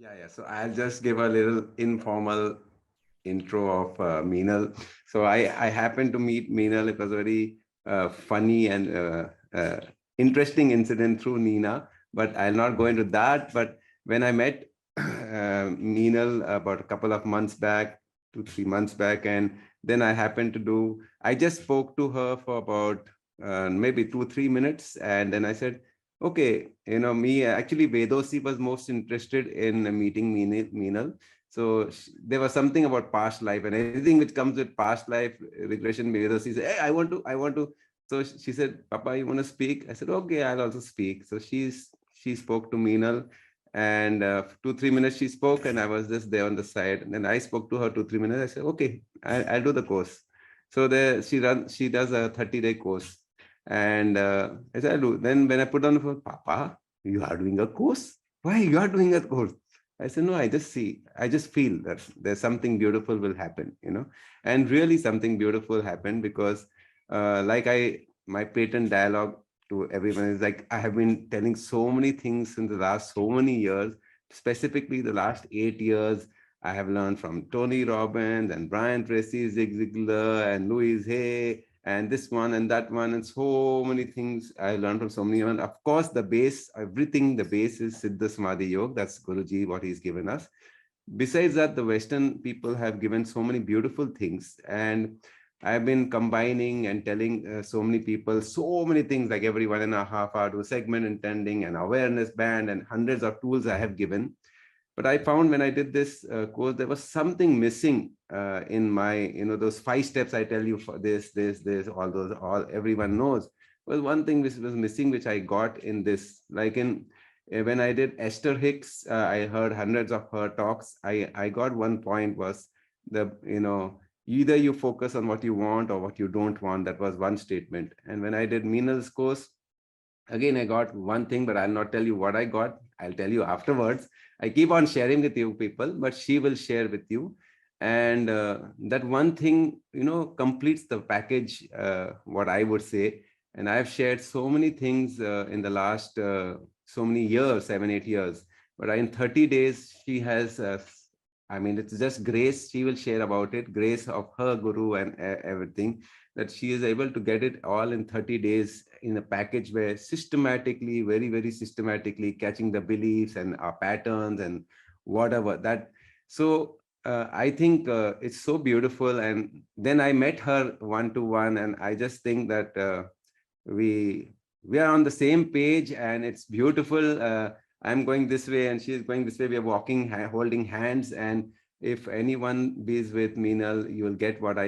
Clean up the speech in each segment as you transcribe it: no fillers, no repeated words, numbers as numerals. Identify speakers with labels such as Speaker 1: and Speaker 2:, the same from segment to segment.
Speaker 1: Yeah. So I'll just give a little informal intro of Meenal. So I happened to meet Meenal. It was a very funny and interesting incident through Nina, but I'll not go into that. But when I met Meenal about a couple of months back, 2, 3 months back, and then I just spoke to her for about maybe 2, 3 minutes, and then I said, okay, me actually Vedosi was most interested in meeting Meenal. So there was something about past life and anything which comes with past life regression. Vedosi said, hey, I want to. So she said, Papa, you want to speak? I said, okay, I'll also speak. So she spoke to Meenal, and 2, 3 minutes she spoke, and I was just there on the side. And then I spoke to her 2, 3 minutes. I said, okay, I'll do the course. So she does a 30-day course. And I said, I do. Then when I put on the phone, Papa, you are doing a course? Why you are doing a course? I said, no, I just feel that there's something beautiful will happen. And really something beautiful happened because my patent dialogue to everyone is like, I have been telling so many things in the last so many years, specifically the last 8 years. I have learned from Tony Robbins and Brian Tracy, Zig Ziglar and Louise Hay and this one and that one and so many things I learned from so many. And of course, the base is Siddha Samadhi Yoga. That's Guruji, what he's given us. Besides that, the Western people have given so many beautiful things. And I've been combining and telling so many people so many things, like every 1.5 hour do segment intending and awareness band and hundreds of tools I have given. But I found when I did this course, there was something missing in my, those 5 steps I tell you for this, all those, all everyone knows. Well, one thing which was missing, which I got in this, like when I did Esther Hicks, I heard hundreds of her talks. I got one point was either you focus on what you want or what you don't want. That was one statement. And when I did Meenal's course, again, I got one thing, but I'll not tell you what I got. I'll tell you afterwards. I keep on sharing with you people, but she will share with you. And that one thing, completes the package, what I would say. And I've shared so many things in the last so many years, 7, 8 years. But in 30 days, she has, I mean, it's just grace. She will share about it, grace of her guru and everything, that she is able to get it all in 30 days in a package where systematically, very, very systematically catching the beliefs and our patterns and whatever that. So I think it's so beautiful. And then I met her one to one, and I just think that we we are on the same page, and it's beautiful. I'm going this way and she's going this way. We are walking, holding hands. And if anyone is with Meenal, you will get what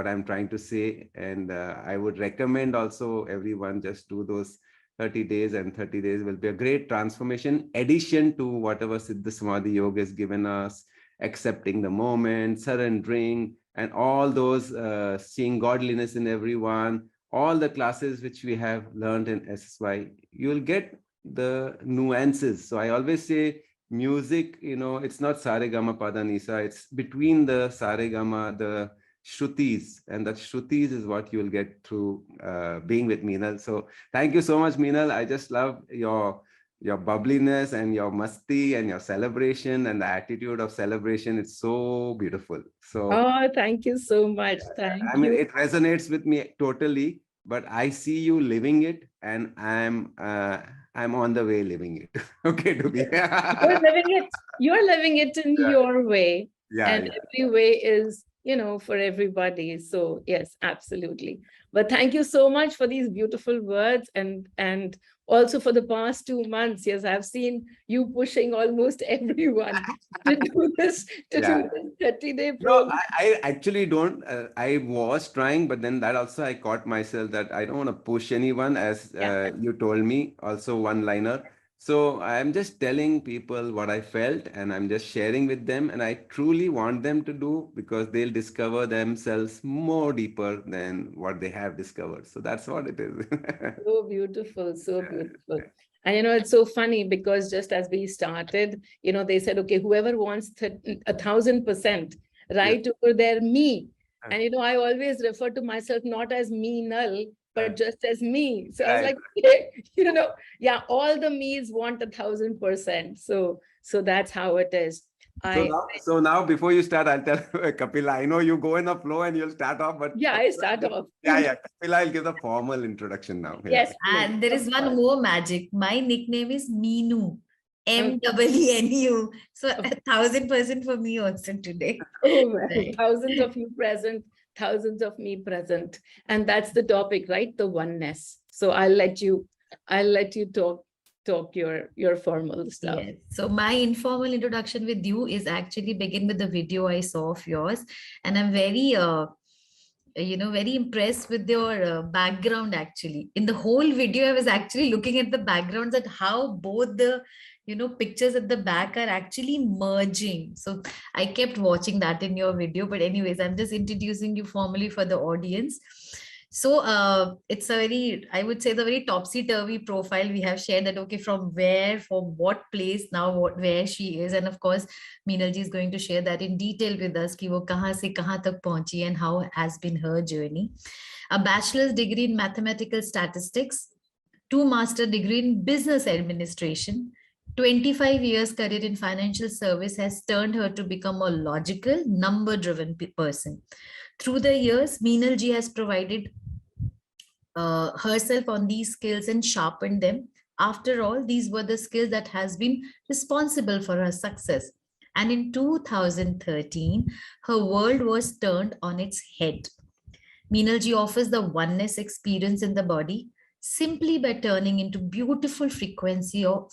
Speaker 1: I'm trying to say. And I would recommend also everyone just do those 30 days, and 30 days will be a great transformation addition to whatever Siddha Samadhi Yoga has given us, accepting the moment, surrendering, and all those seeing godliness in everyone, all the classes which we have learned in SSY, you will get the nuances. So I always say music, it's not Saregama Padanisa, it's between the Saregama, the Shrutis, and that Shrutis is what you will get through being with Meenal. So thank you so much, Meenal. I just love your bubbliness and your masti and your celebration and the attitude of celebration. It's so beautiful. So
Speaker 2: Oh, thank you so much.
Speaker 1: I
Speaker 2: Thank
Speaker 1: mean,
Speaker 2: you.
Speaker 1: it resonates with me totally, but I see you living it, and I'm on the way living it. Okay, to be.
Speaker 2: You're living it. You're living it in
Speaker 1: Yeah,
Speaker 2: your way,
Speaker 1: yeah,
Speaker 2: and
Speaker 1: yeah.
Speaker 2: every way is, for everybody. So yes, absolutely. But thank you so much for these beautiful words, and also for the past 2 months. Yes, I've seen you pushing almost everyone to do this to do
Speaker 1: Yeah.
Speaker 2: this 30-day
Speaker 1: No,
Speaker 2: program.
Speaker 1: I actually don't. I was trying, but then that also I caught myself that I don't want to push anyone, as
Speaker 2: Yeah.
Speaker 1: you told me, also one liner. So I'm just telling people what I felt, and I'm just sharing with them. And I truly want them to do, because they'll discover themselves more deeper than what they have discovered. So that's what it is.
Speaker 2: So beautiful, so beautiful. And it's so funny because just as we started, they said, okay, whoever wants 1,000%,
Speaker 1: Yeah.
Speaker 2: right over there, me.
Speaker 1: Yeah.
Speaker 2: And I always refer to myself not as me null, but just as me. So I was
Speaker 1: Right.
Speaker 2: like, yeah, all the me's want 1,000%. So that's how it is.
Speaker 1: So now before you start, I'll tell Kapila, I know you go in the flow and you'll start off, but
Speaker 2: Yeah, I start off.
Speaker 1: yeah. Kapila, I'll give the formal introduction now. Yeah.
Speaker 2: Yes, please.
Speaker 3: And there is one more magic. My nickname is Meenu.
Speaker 2: Okay.
Speaker 3: MENU. So 1,000% for me also today.
Speaker 2: Oh, well,
Speaker 3: Right.
Speaker 2: thousands of you present, thousands of me present. And that's the topic, right? The oneness. So I'll let you talk your formal stuff.
Speaker 3: Yes. So my informal introduction with you is actually begin with the video I saw of yours. And I'm very very impressed with your background. Actually, in the whole video I was actually looking at the backgrounds, at how both the pictures at the back are actually merging. So I kept watching that in your video, but anyways, I'm just introducing you formally for the audience. So it's a very, I would say, the very topsy-turvy profile we have shared, that okay, from where, from what place, now where she is. And of course, Meenal ji is going to share that in detail with us, ki wo kahan se kahan tak pahunchi and how has been her journey. A bachelor's degree in mathematical statistics, 2 master degree in business administration, 25 years career in financial service has turned her to become a logical, number-driven person. Through the years, Meenal ji has provided herself on these skills and sharpened them. After all, these were the skills that has been responsible for her success. And in 2013, her world was turned on its head. Meenal ji offers the oneness experience in the body simply by turning into beautiful frequency of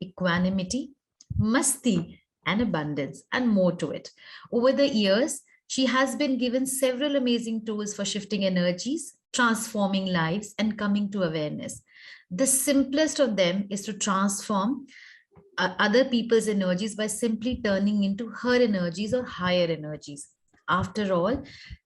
Speaker 3: equanimity, masti, and abundance, and more to it. Over the years, she has been given several amazing tools for shifting energies, transforming lives, and coming to awareness. The simplest of them is to transform other people's energies by simply turning into her energies or higher energies. After all,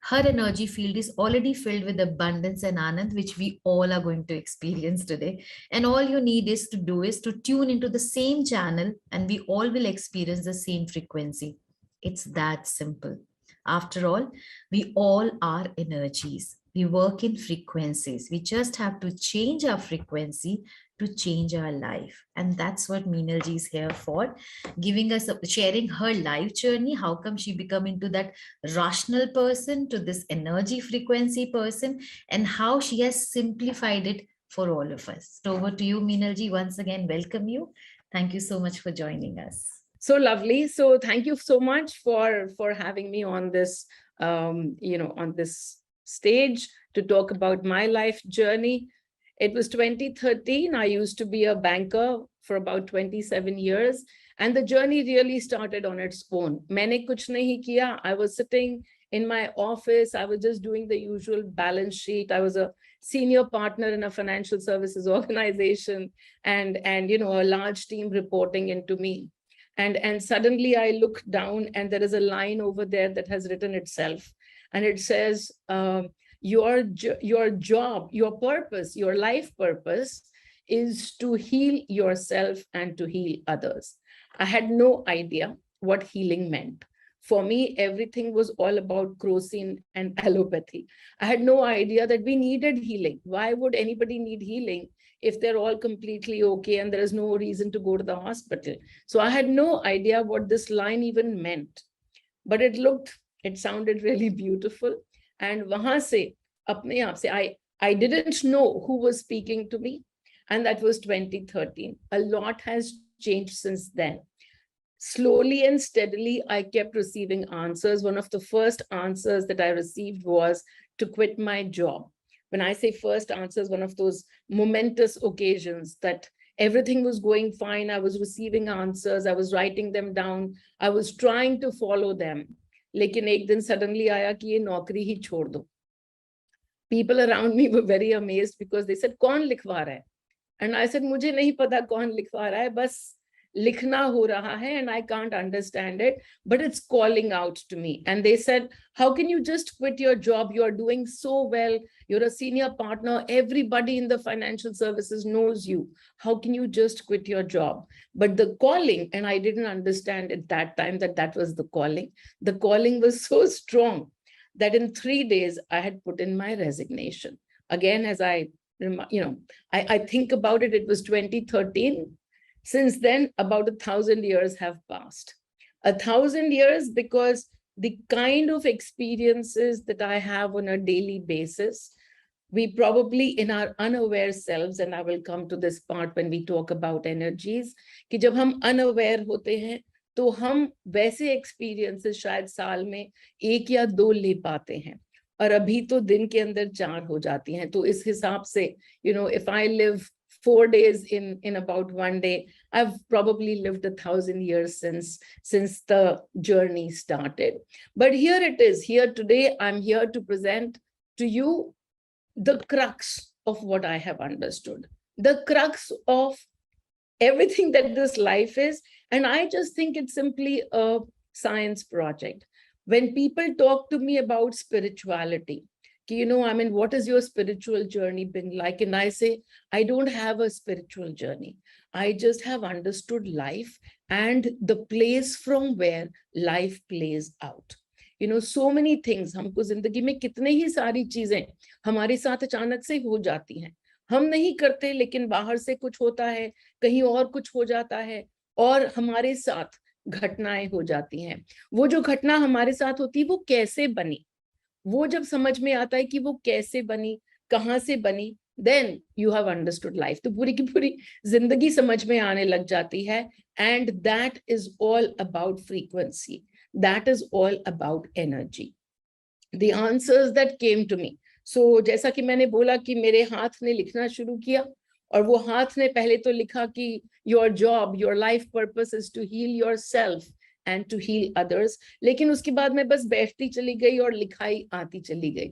Speaker 3: her energy field is already filled with abundance and anand, which we all are going to experience today. And all you need is to tune into the same channel, and we all will experience the same frequency. It's that simple. After all, we all are energies. We work in frequencies. We just have to change our frequency to change our life. And that's what Meenal ji is here for, giving us, sharing her life journey. How come she become into that rational person to this energy frequency person, and how she has simplified it for all of us. So over to you, Meenal ji. Once again, welcome you. Thank you so much for joining us.
Speaker 2: So lovely. So thank you so much for having me on this, on this stage to talk about my life journey. It was 2013. I used to be a banker for about 27 years. And the journey really started on its own. Maine kuch nahi kiya. I was sitting in my office. I was just doing the usual balance sheet. I was a senior partner in a financial services organization, and a large team reporting into me. And suddenly I look down, and there is a line over there that has written itself. And it says, your job, your purpose, your life purpose is to heal yourself and to heal others. I had no idea what healing meant. For me, everything was all about crocin and allopathy. I had no idea that we needed healing. Why would anybody need healing if they're all completely okay and there is no reason to go to the hospital? So I had no idea what this line even meant, but it sounded really beautiful. And wahan se, apne aap se, I didn't know who was speaking to me. And that was 2013. A lot has changed since then. Slowly and steadily, I kept receiving answers. One of the first answers that I received was to quit my job. When I say first answers, one of those momentous occasions that everything was going fine. I was receiving answers. I was writing them down. I was trying to follow them. Lekin ek din suddenly aaya ki ye naukri hi chhod do. People around me were very amazed because they said, "Kaun likhwa raha hai?" And I said, "Mujhe nahi pata kaun likhwa raha hai, bas likhna ho raha hai and I can't understand it, but it's calling out to me." And they said, "How can you just quit your job? You're doing so well. You're a senior partner. Everybody in the financial services knows you. How can you just quit your job?" But the calling, and I didn't understand at that time that was the calling. The calling was so strong that in 3 days, I had put in my resignation. Again, as I think about it, it was 2013. Since then, about 1,000 years have passed. 1,000 years, because the kind of experiences that I have on a daily basis, we probably in our unaware selves, and I will come to this part when we talk about energies, कि जब हम unaware होते हैं, तो हम वैसे experiences शायद साल में 1 या 2 ले पाते हैं, और अभी तो दिन के अंदर 4 हो जाती हैं. तो इस हिसाब से, if I live 4 days in about 1 day, I've probably lived 1,000 years since the journey started. But here it is. Here today, I'm here to present to you the crux of what I have understood, the crux of everything that this life is. And I just think it's simply a science project. When people talk to me about spirituality, what is your spiritual journey been like? And I say, I don't have a spiritual journey. I just have understood life and the place from where life plays out. So many things, हमको जिंदगी में कितने ही सारी चीजें हमारे साथ अचानक से हो जाती हैं. हम नहीं करते, लेकिन बाहर से कुछ होता है, कहीं और कुछ हो जाता है, और हमारे साथ घटनाएं हो जाती हैं. वो जो घटना हमारे साथ होती है, वो कैसे बनी, वो जब समझ में आता है कि वो कैसे बनी, कहाँ से बनी, then you have understood life. तो पूरी की पूरी जिंदगी समझ में आने लग जाती है. And that is all about frequency. That is all about energy. The answers that came to me. So जैसा कि मैंने बोला कि मेरे हाथ ने लिखना शुरू किया, और वो हाथ ने पहले तो लिखा कि your job, your life purpose is to heal yourself and to heal others. लेकिन उसके बाद मैं बस बैठती चली गई और लिखाई आती चली गई,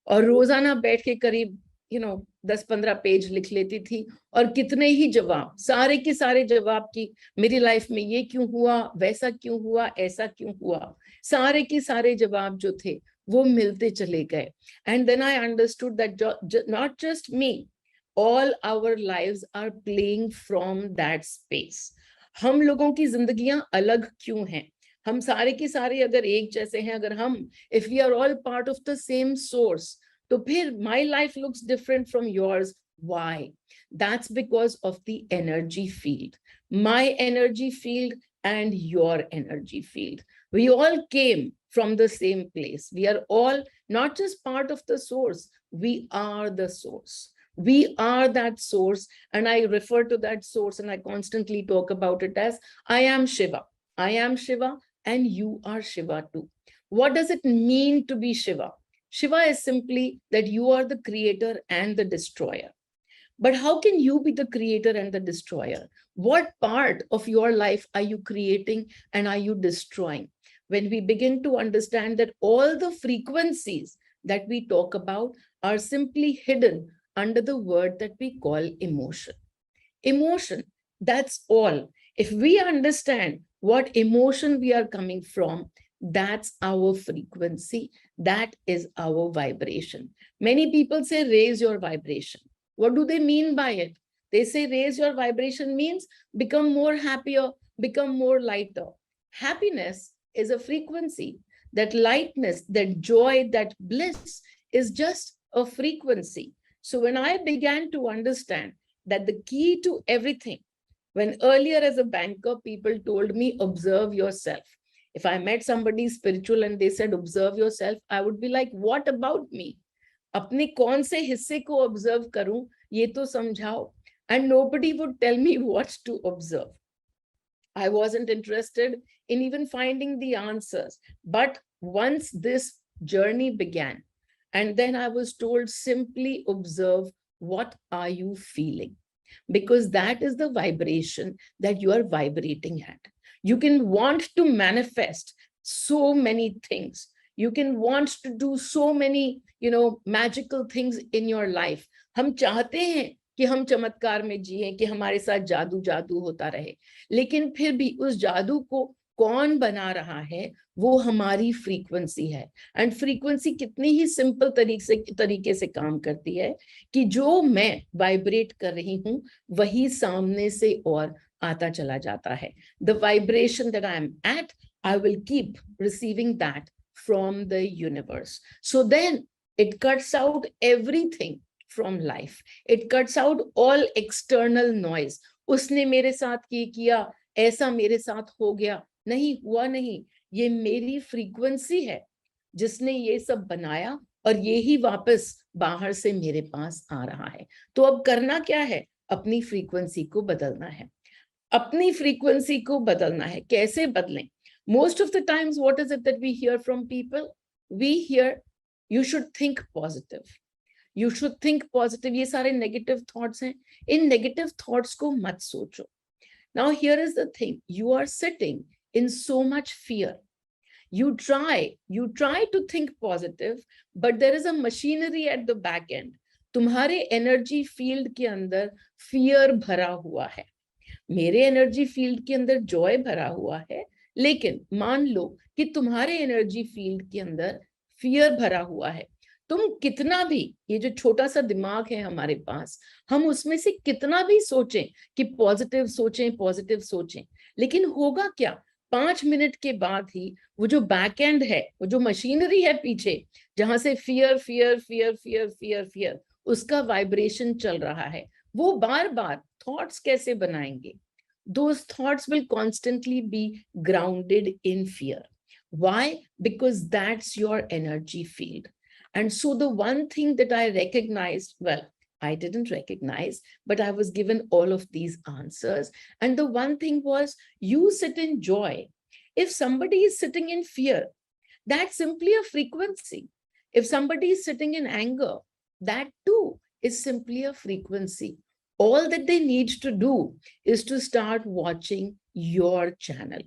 Speaker 2: और रोजाना बैठ के करीब 10-15 पेज लिख लेती थी. और कितने ही जवाब, सारे के सारे जवाब की मेरी लाइफ में ये क्यों हुआ, वैसा क्यों हुआ, ऐसा क्यों हुआ, सारे के सारे जवाब जो थे वो मिलते चले गए. And then I understood that not just me, all our lives are playing from that space. हम लोगों की जिंदगियां अलग क्यों हैं? हम सारे के सारे अगर एक जैसे हैं, अगर हम, if we are all part of the same source, तो फिर my life looks different from yours. Why? That's because of the energy field. My energy field and your energy field. We all came from the same place. We are all not just part of the source, we are the source. We are that source, and I refer to that source and I constantly talk about it as I am Shiva. I am Shiva and you are Shiva too. What does it mean to be Shiva? Shiva is simply that you are the creator and the destroyer. But how can you be the creator and the destroyer? What part of your life are you creating and are you destroying? When we begin to understand that all the frequencies that we talk about are simply hidden under the word that we call emotion. Emotion, that's all. If we understand what emotion we are coming from, that's our frequency, that is our vibration. Many people say raise your vibration. What do they mean by it? They say raise your vibration means become more happier, become more lighter. Happiness is a frequency. That lightness, that joy, that bliss is just a frequency. So when I began to understand that the key to everything, when earlier as a banker, people told me, observe yourself. If I met somebody spiritual and they said, observe yourself, I would be like, what about me? अपने कौन से हिस्से को observe करूं, ये तो समझाओ. And nobody would tell me what to observe. I wasn't interested in even finding the answers. But once this journey began, and then I was told, simply observe, what are you feeling? Because that is the vibration that you are vibrating at. You can want to manifest so many things. You can want to do so many, magical things in your life. हम चाहते हैं कि हम चमत्कार में जिए, कि हमारे साथ जादू जादू होता रहे, लेकिन फिर भी उस जादू को कौन बना रहा है, वो हमारी फ्रीक्वेंसी है. एंड फ्रीक्वेंसी कितनी ही सिंपल तरीके से काम करती है कि जो मैं वाइब्रेट कर रही हूँ वही सामने से और आता चला जाता है. The vibration that I am at, I will keep receiving that from the universe. So then it cuts out everything from life. It cuts out all external noise. उसने मेरे साथ ये किया, ऐसा मेरे साथ हो गया, नहीं हुआ नहीं, ये मेरी फ्रीक्वेंसी है जिसने ये सब बनाया और ये ही वापस बाहर से मेरे पास आ रहा है। तो अब करना क्या है? अपनी फ्रीक्वेंसी को बदलना है। अपनी फ्रीक्वेंसी को बदलना है। कैसे बदलें? Most of the times, what is it that we hear from people? We hear, you should think positive. You should think positive. ये सारे negative thoughts हैं. इन negative thoughts को मत सोचो. Now, here is the thing. You are sitting in so much fear. You try to think positive, but there is a machinery at the back end. तुम्हारे energy field के अंदर fear भरा हुआ है. मेरे एनर्जी फील्ड के अंदर Joy भरा हुआ है, लेकिन मान लो कि तुम्हारे एनर्जी फील्ड के अंदर फियर भरा हुआ है। तुम कितना भी, ये जो छोटा सा दिमाग है हमारे पास, हम उसमें से कितना भी सोचें कि पॉजिटिव सोचें, लेकिन होगा क्या? 5 मिनट के बाद ही वो जो बैक एंड है, वो जो मशीनरी है पीछे, जहां से fear fear fear fear fear fear उसका वाइब्रेशन चल रहा है, वो बार बार थॉट्स कैसे बनाएंगे? Those thoughts will constantly be grounded in fear. Why? Because that's your energy field. And so the one thing that I recognized, well, I didn't recognize, but I was given all of these answers. And the one thing was, you sit in joy. If somebody is sitting in fear, that's simply a frequency. If somebody is sitting in anger, that too is simply a frequency. All that they need to do is to start watching your channel.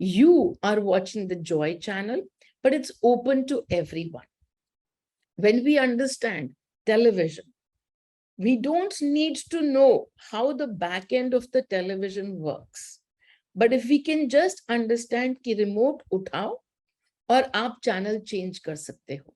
Speaker 2: You are watching the joy channel, but it's open to everyone. When we understand television, we don't need to know how the back end of the television works. But if we can just understand कि remote उठाओ और आप channel change कर सकते हो.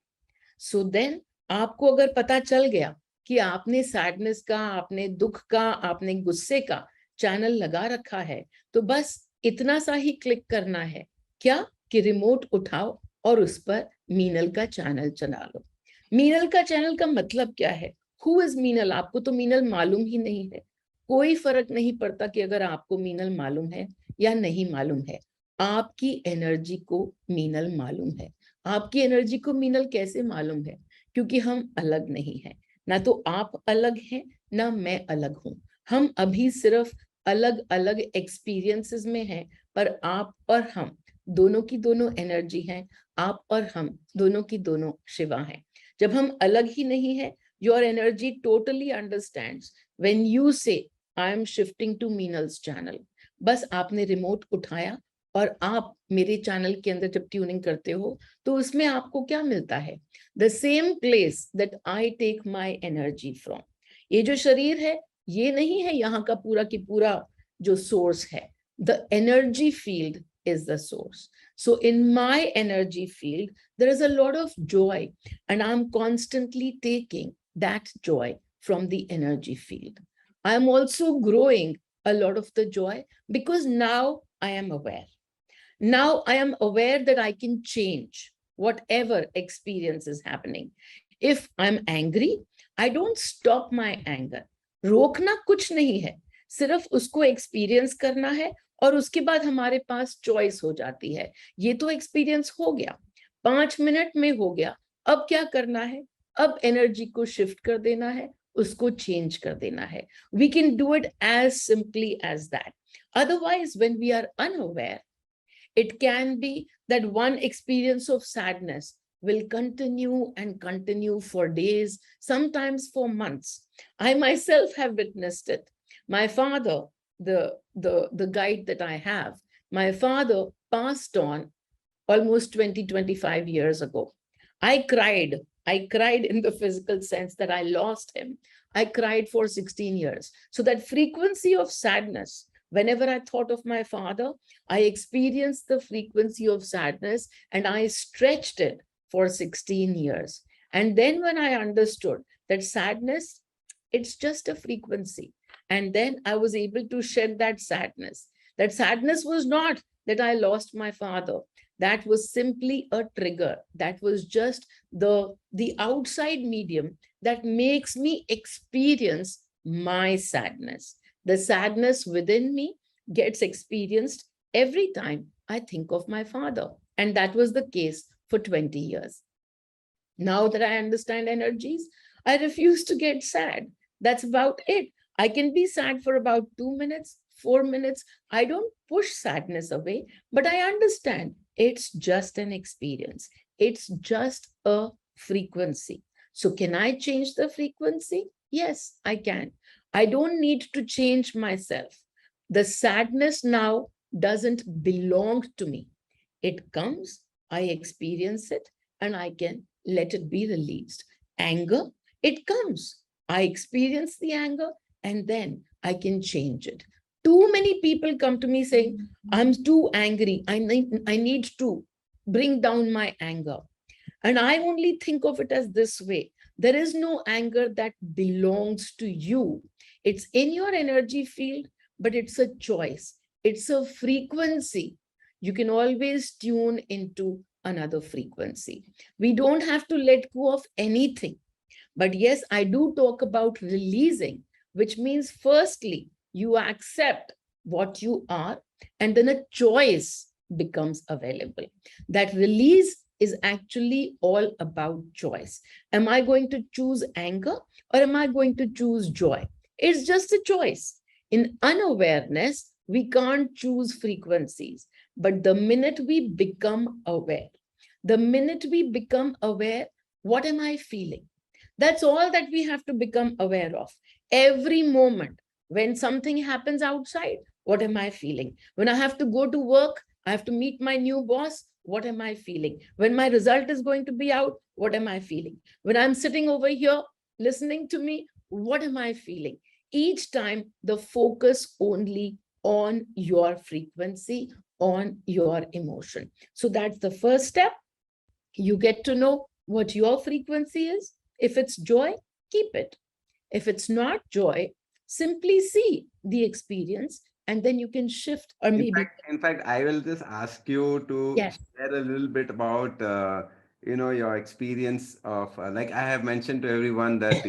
Speaker 2: So then आपको अगर पता चल गया कि आपने सैडनेस का, आपने दुख का, आपने गुस्से का चैनल लगा रखा है, तो बस इतना सा ही क्लिक करना है, क्या? कि रिमोट उठाओ और उस पर मीनल का चैनल चला लो. मीनल का चैनल का मतलब क्या है? Who is Meenal? आपको तो मीनल मालूम ही नहीं है. कोई फर्क नहीं पड़ता कि अगर आपको मीनल मालूम है या नहीं मालूम है. आपकी एनर्जी को मीनल मालूम है. आपकी एनर्जी को मीनल कैसे मालूम है? क्योंकि हम अलग नहीं हैं. ना तो आप अलग हैं, ना मैं अलग हूं. हम अभी सिर्फ अलग अलग एक्सपीरियंसेस में हैं, पर आप और हम दोनों की दोनों एनर्जी हैं. आप और हम दोनों की दोनों शिवा हैं. जब हम अलग ही नहीं है, your energy totally understands when you say I am shifting to Meenal's channel. बस आपने रिमोट उठाया और आप मेरे चैनल के अंदर जब ट्यूनिंग करते हो, तो उसमें आपको क्या मिलता है? The same place that I take my energy from. ये जो शरीर है, ये नहीं है यहाँ का पूरा की पूरा जो सोर्स है. The energy field is the source. So in my energy field, there is a lot of joy, and I'm constantly taking that joy from the energy field. I'm also growing a lot of the joy because now I am aware. Now I am aware that I can change whatever experience is happening. If I'm angry, I don't stop my anger. रोकना कुछ नहीं है, सिर्फ उसको experience करना है और उसके बाद हमारे पास चॉइस हो जाती है. ये तो एक्सपीरियंस हो गया, 5 मिनट में हो गया. अब क्या करना है? अब एनर्जी को शिफ्ट कर देना है, उसको चेंज कर देना है. We can do it as simply as that. Otherwise, when we are unaware, it can be that one experience of sadness will continue and continue for days, sometimes for months. I myself have witnessed it. My father, the guide that I have, my father passed on almost 25 years ago. I cried in the physical sense that I lost him. I cried for 16 years. So that frequency of sadness, whenever I thought of my father, I experienced the frequency of sadness and I stretched it for 16 years. And then when I understood that sadness, it's just a frequency. And then I was able to shed that sadness. That sadness was not that I lost my father. That was simply a trigger. That was just the outside medium that makes me experience my sadness. The sadness within me gets experienced every time I think of my father. And that was the case for 20 years. Now that I understand energies, I refuse to get sad. That's about it. I can be sad for about 2 minutes, 4 minutes. I don't push sadness away, but I understand it's just an experience. It's just a frequency. So, can I change the frequency? Yes, I can. I don't need to change myself. The sadness now doesn't belong to me. It comes, I experience it, and I can let it be released. Anger, it comes. I experience the anger and then I can change it. Too many people come to me saying, I'm too angry. I need to bring down my anger. And I only think of it as this way. There is no anger that belongs to you. It's in your energy field, but it's a choice. It's a frequency. You can always tune into another frequency. We don't have to let go of anything. But yes, I do talk about releasing, which means firstly, you accept what you are, and then a choice becomes available. That release is actually all about choice. Am I going to choose anger or am I going to choose joy? It's just a choice. In unawareness, we can't choose frequencies. But the minute we become aware, what am I feeling? That's all that we have to become aware of. Every moment, when something happens outside, what am I feeling? When I have to go to work, I have to meet my new boss, what am I feeling? When my result is going to be out, what am I feeling? When I'm sitting over here listening to me, what am I feeling? Each time, the focus only on your frequency, on your emotion. So that's the first step. You get to know what your frequency is. If it's joy, keep it. If it's not joy, simply see the experience and then you can shift or maybe.
Speaker 1: In fact, I will just ask you to
Speaker 2: Yes.
Speaker 1: share a little bit about, your experience of, like I have mentioned to everyone that,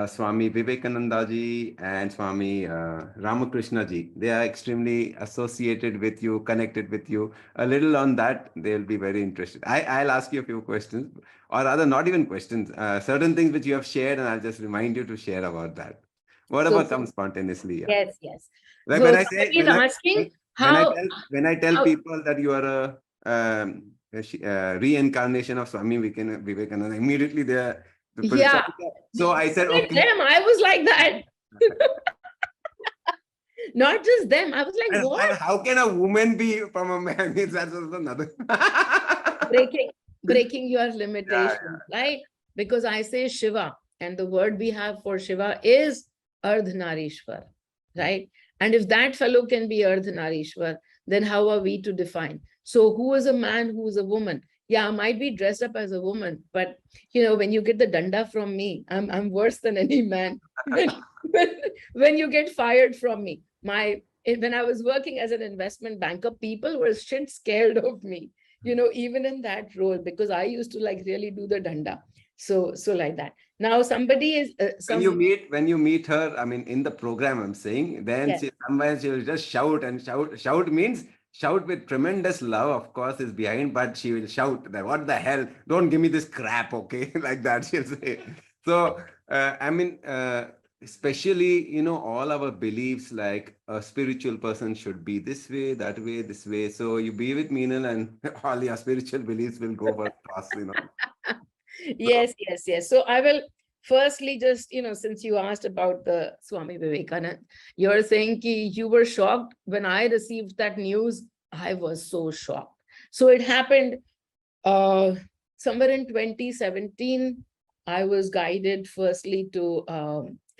Speaker 1: Swami Vivekananda ji and Swami Ramakrishna ji, they are extremely associated with you, connected with you. A little on that, they'll be very interested. I'll ask you a few questions, or rather, not even questions, certain things which you have shared, and I'll just remind you to share about that. Whatever
Speaker 2: So
Speaker 1: comes spontaneously, yeah.
Speaker 2: yes, yes.
Speaker 1: Like
Speaker 2: So
Speaker 1: when I say
Speaker 2: somebody is asking how,
Speaker 1: when I tell
Speaker 2: how
Speaker 1: people that you are a reincarnation of Swami Vivekananda, immediately they are
Speaker 2: yeah.
Speaker 1: so I said,
Speaker 2: Not
Speaker 1: okay.
Speaker 2: them. I was like that. Not just them. I was like,
Speaker 1: And
Speaker 2: what?
Speaker 1: how can a woman be from a man? That's also another.
Speaker 2: Breaking your
Speaker 1: Yeah,
Speaker 2: limitations, right? Because I say Shiva, and the word we have for Shiva is Ardhanarishwar, right? And if that fellow can be Ardhanarishwar, then how are we to define? So who is a man, who is a woman? Yeah, I might be dressed up as a woman, but when you get the danda from me, I'm worse than any man. When you get fired from me, when I was working as an investment banker, people were shit scared of me, even in that role, because I used to like really do the danda. So like that. Now somebody is
Speaker 1: when you meet her, I mean, in the program, I'm saying, then
Speaker 2: yes.
Speaker 1: sometimes she will just shout and shout. Shout means shout with tremendous love, of course, is behind, but she will shout that, what the hell? Don't give me this crap, okay? Like that, she'll say. So, I mean, especially, all our beliefs, like a spiritual person should be this way, that way, this way. So you be with Meenal and all your spiritual beliefs will go for a toss. So,
Speaker 2: Yes. So I will firstly just, since you asked about the Swami Vivekananda, you're saying ki you were shocked when I received that news. I was so shocked. So it happened uh, somewhere in 2017. I was guided firstly to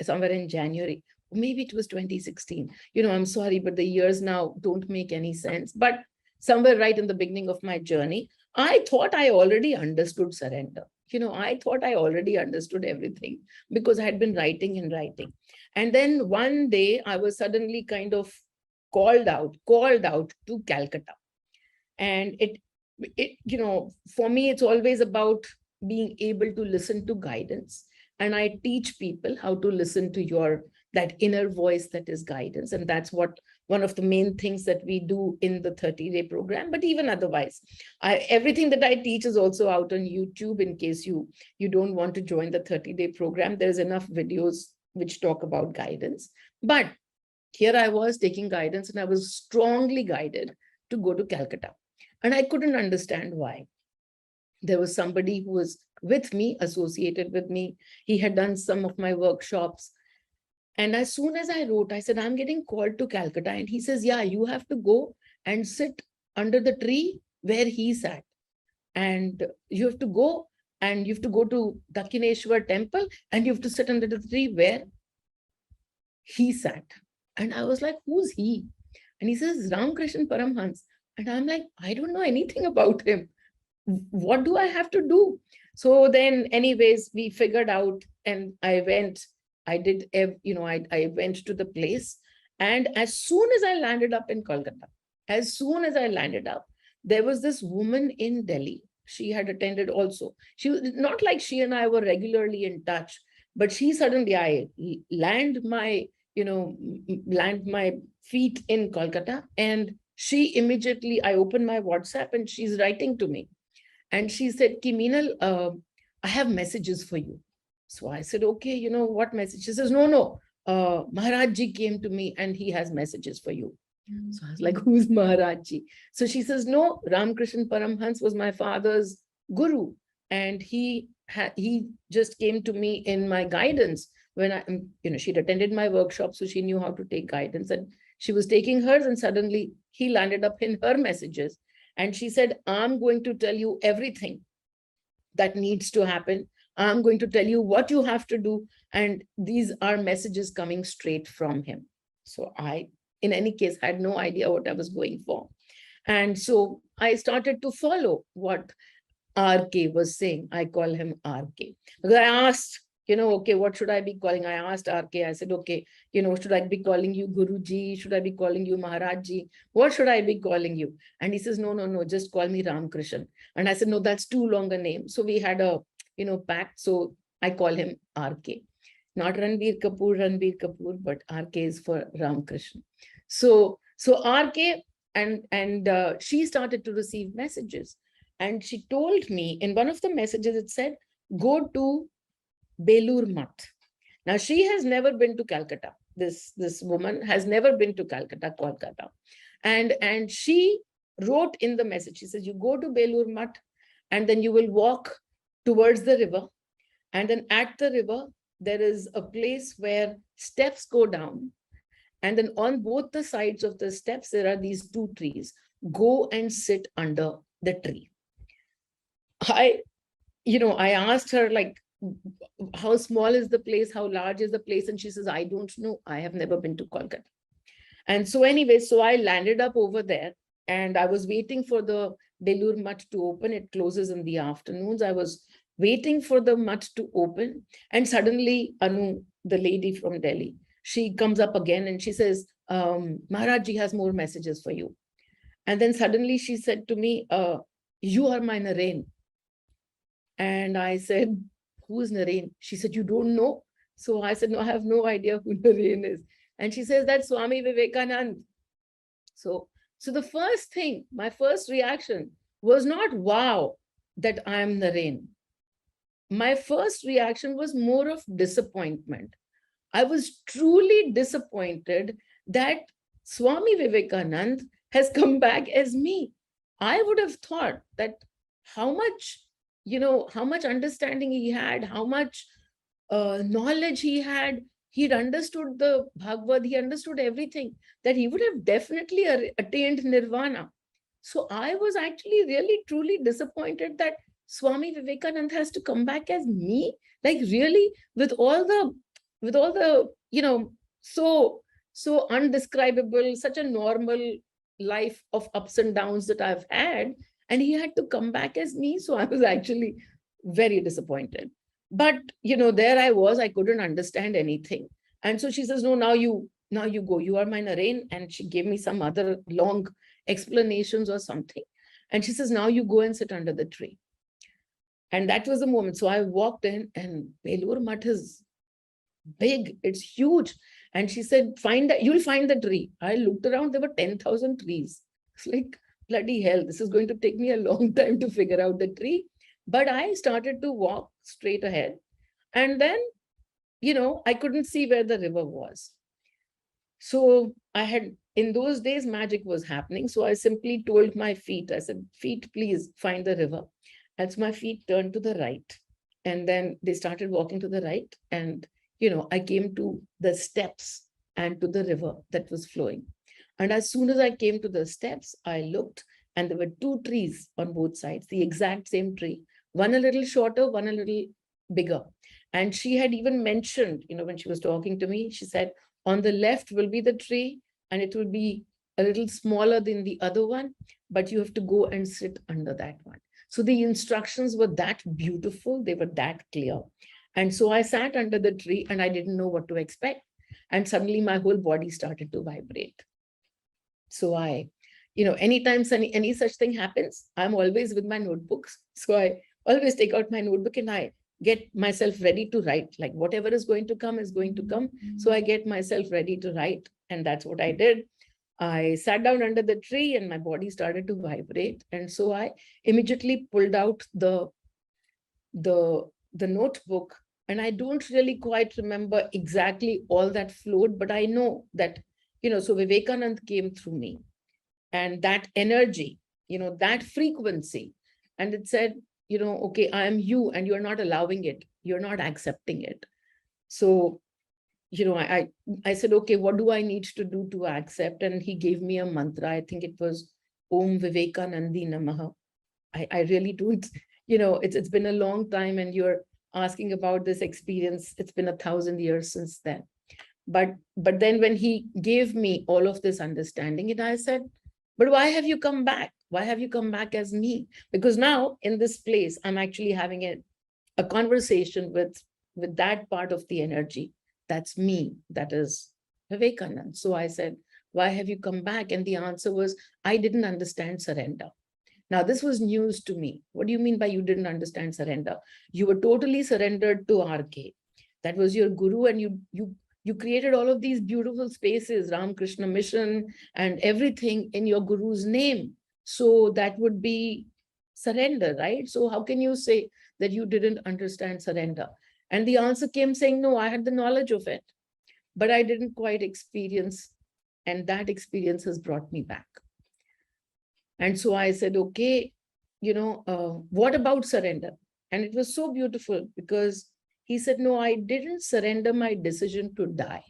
Speaker 2: somewhere in January. Maybe it was 2016. I'm sorry, but the years now don't make any sense. But somewhere right in the beginning of my journey, I thought I already understood surrender. I thought I already understood everything because I had been writing and writing. And then one day I was suddenly kind of called out to Calcutta. And for me, it's always about being able to listen to guidance. And I teach people how to listen to that inner voice that is guidance. And that's what one of the main things that we do in the 30-day program. But even otherwise, everything that I teach is also out on YouTube in case you don't want to join the 30-day program. There's enough videos which talk about guidance. But here I was taking guidance, and I was strongly guided to go to Calcutta. And I couldn't understand why. There was somebody who was with me, associated with me. He had done some of my workshops. And as soon as I wrote, I said, I'm getting called to Calcutta. And he says, yeah, you have to go and sit under the tree where he sat. And you have to go to Dakshineshwar temple, and you have to sit under the tree where he sat. And I was like, who's he? And he says, Ramakrishna Paramhans. And I'm like, I don't know anything about him. What do I have to do? So then anyways, we figured out, and I went to the place. And as soon as I landed up in Kolkata, there was this woman in Delhi. She had attended also. She was not like she and I were regularly in touch, but she suddenly, I land my feet in Kolkata, and she immediately, I opened my WhatsApp and she's writing to me. And she said, Ki Meenal, I have messages for you. So I said, okay, what message? She says, no, Maharaj Ji came to me and he has messages for you. So I was like, who's Maharaj Ji? So she says, no, Ramakrishna Paramhans was my father's guru. And he just came to me in my guidance when she'd attended my workshop, so she knew how to take guidance, and she was taking hers, and suddenly he landed up in her messages. And she said, I'm going to tell you everything that needs to happen. I'm going to tell you what you have to do. And these are messages coming straight from him. So I, in any case, had no idea what I was going for. And so I started to follow what RK was saying. I call him RK. Because I asked, okay, what should I be calling? I asked RK, I said, okay, should I be calling you Guruji? Should I be calling you Maharajji? What should I be calling you? And he says, no, just call me Ramakrishna. And I said, no, that's too long a name. So we had a, pact. So I call him RK. Not Ranbir Kapoor, but RK is for Ramakrishna. So RK, and she started to receive messages. And she told me in one of the messages, it said, go to Belur Math. Now, she has never been to Calcutta. This woman has never been to Kolkata. And she wrote in the message, she says, you go to Belur Math, and then you will walk towards the river. And then at the river, there is a place where steps go down. And then on both the sides of the steps, there are these two trees. Go and sit under the tree. I asked her, like, how small is the place? How large is the place? And she says, I don't know. I have never been to Kolkata. And so anyway, so I landed up over there, and I was waiting for the Belur Math to open. It closes in the afternoons. I was waiting for the math to open. And suddenly, Anu, the lady from Delhi, she comes up again and she says, Maharaj Ji has more messages for you. And then suddenly she said to me, you are my Naren. And I said, who is Naren? She said, you don't know? So I said, no, I have no idea who Naren is. And she says, that's Swami Vivekanand. So the first thing, my first reaction was not, wow, that I am Naren. My first reaction was more of disappointment. I was truly disappointed that Swami Vivekanand has come back as me. I would have thought that how much understanding he had, how much knowledge he had. He'd understood the Bhagavad, he understood everything, that he would have definitely attained nirvana. So I was actually really, truly disappointed that Swami Vivekananda has to come back as me. Like, really, with all the, so undescribable, such a normal life of ups and downs that I've had, and he had to come back as me. So I was actually very disappointed. But, there I was, I couldn't understand anything. And so she says, no, now you go, you are my Naren. And she gave me some other long explanations or something. And she says, now you go and sit under the tree. And that was the moment. So I walked in, and Belur Math is big, it's huge. And she said, you'll find the tree. I looked around, there were 10,000 trees. It's like, bloody hell, this is going to take me a long time to figure out the tree. But I started to walk straight ahead. And then, I couldn't see where the river was. So in those days, magic was happening. So I simply told my feet, I said, feet, please find the river. As my feet turned to the right, and then they started walking to the right. And, I came to the steps and to the river that was flowing. And as soon as I came to the steps, I looked, and there were 2 trees on both sides, the exact same tree, one a little shorter, one a little bigger. And she had even mentioned, when she was talking to me, she said, on the left will be the tree, and it will be a little smaller than the other one, but you have to go and sit under that one. So the instructions were that beautiful, they were that clear. And so I sat under the tree, and I didn't know what to expect. And suddenly my whole body started to vibrate. So anytime any such thing happens, I'm always with my notebooks. So I always take out my notebook, and I get myself ready to write. Like, whatever is going to come is going to come. So I get myself ready to write. And that's what I did. I sat down under the tree, and my body started to vibrate. And so I immediately pulled out the notebook. And I don't really quite remember exactly all that flowed, but I know that, so Vivekanand came through me, and that energy, that frequency. And it said, okay, I am you, and you're not allowing it. You're not accepting it. So, I said, okay, what do I need to do to accept? And he gave me a mantra. I think it was Om Vivekanandi Namaha. I really don't, it's been a long time, and you're asking about this experience. It's been 1,000 years since then. But then when he gave me all of this understanding, and I said, but why have you come back? Why have you come back as me? Because now in this place, I'm actually having a conversation with that part of the energy. That's me. That is Vivekanand. So I said, why have you come back? And the answer was, I didn't understand surrender. Now, this was news to me. What do you mean by you didn't understand surrender? You were totally surrendered to RK. That was your guru, and you created all of these beautiful spaces, Ramakrishna Mission and everything in your guru's name. So that would be surrender, right? So how can you say that you didn't understand surrender? And the answer came saying, no, I had the knowledge of it, but I didn't quite experience. And that experience has brought me back. And so I said, okay, what about surrender? And it was so beautiful, because he said, no, I didn't surrender my decision to die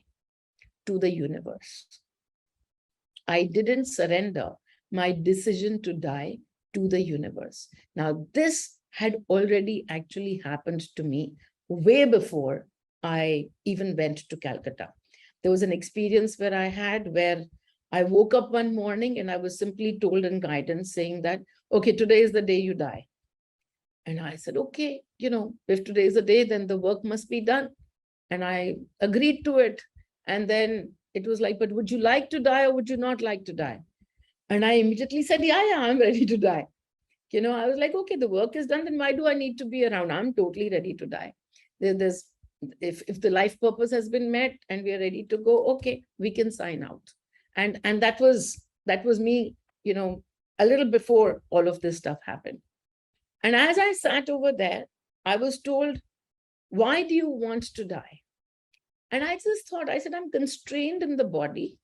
Speaker 2: to the universe. I didn't surrender my decision to die to the universe. Now, this had already actually happened to me way before I even went to Calcutta. There was an experience where I woke up one morning, and I was simply told in guidance saying that, okay, today is the day you die. And I said, okay, if today is the day, then the work must be done. And I agreed to it. And then it was like, but would you like to die, or would you not like to die? And I immediately said, yeah, I'm ready to die. I was like, okay, the work is done, then why do I need to be around? I'm totally ready to die. If the life purpose has been met and we are ready to go, okay, we can sign out. And that was me, a little before all of this stuff happened. And as I sat over there, I was told, why do you want to die? And I just thought, I said, I'm constrained in the body.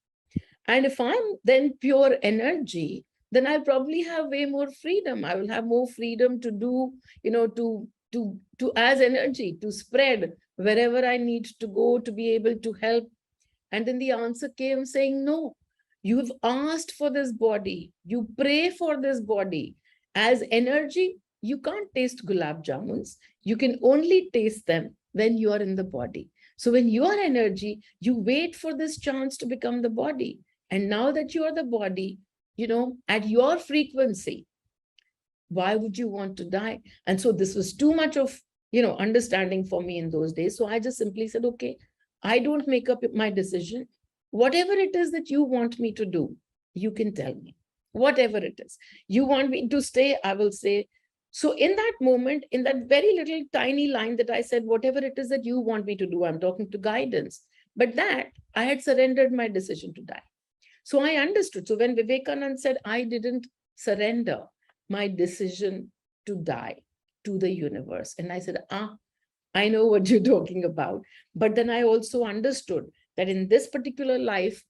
Speaker 2: And if I'm then pure energy, then I'll probably have way more freedom. I will have more freedom to do, to as energy, to spread wherever I need to go, to be able to help. And then the answer came saying, no, you've asked for this body. You pray for this body. As energy, you can't taste gulab jamuns. You can only taste them when you are in the body. So when you are energy, you wait for this chance to become the body. And now that you are the body, at your frequency, why would you want to die? And so this was too much of, understanding for me in those days. So I just simply said, okay, I don't make up my decision. Whatever it is that you want me to do, you can tell me. whatever it is. You want me to stay, I will say. So in that moment, in that very little tiny line that I said, whatever it is that you want me to do, I'm talking to guidance. But that I had surrendered my decision to die. So I understood. So when Vivekanand said, I didn't surrender my decision to die to the universe. And I said, I know what you're talking about. But then I also understood that in this particular life,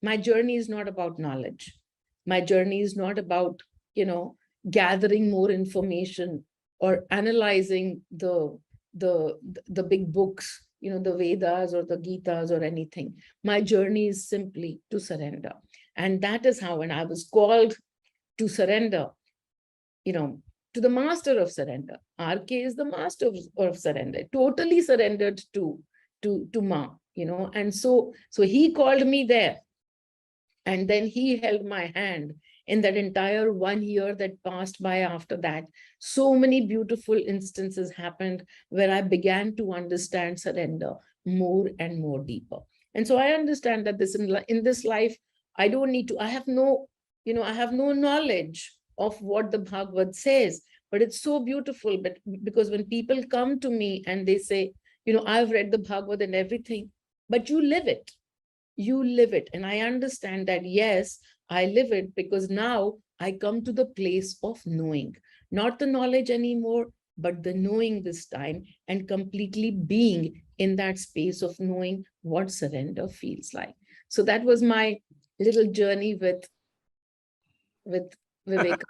Speaker 2: my journey is not about knowledge. My journey is not about, gathering more information or analyzing the big books, the Vedas or the Gitas or anything. My journey is simply to surrender. And that is how, when I was called to surrender, to the master of surrender. RK is the master of surrender, totally surrendered to Ma, and so he called me there. And then he held my hand in that entire 1 year that passed by after that. So many beautiful instances happened where I began to understand surrender more and more deeper. And so I understand that in this life, I don't need to, I have no knowledge of what the Bhagavad says, but it's so beautiful. But because when people come to me and they say, I've read the Bhagavad and everything, but you live it. You live it. And I understand that, yes, I live it, because now I come to the place of knowing, not the knowledge anymore, but the knowing this time, and completely being in that space of knowing what surrender feels like. So that was my little journey with Vivek.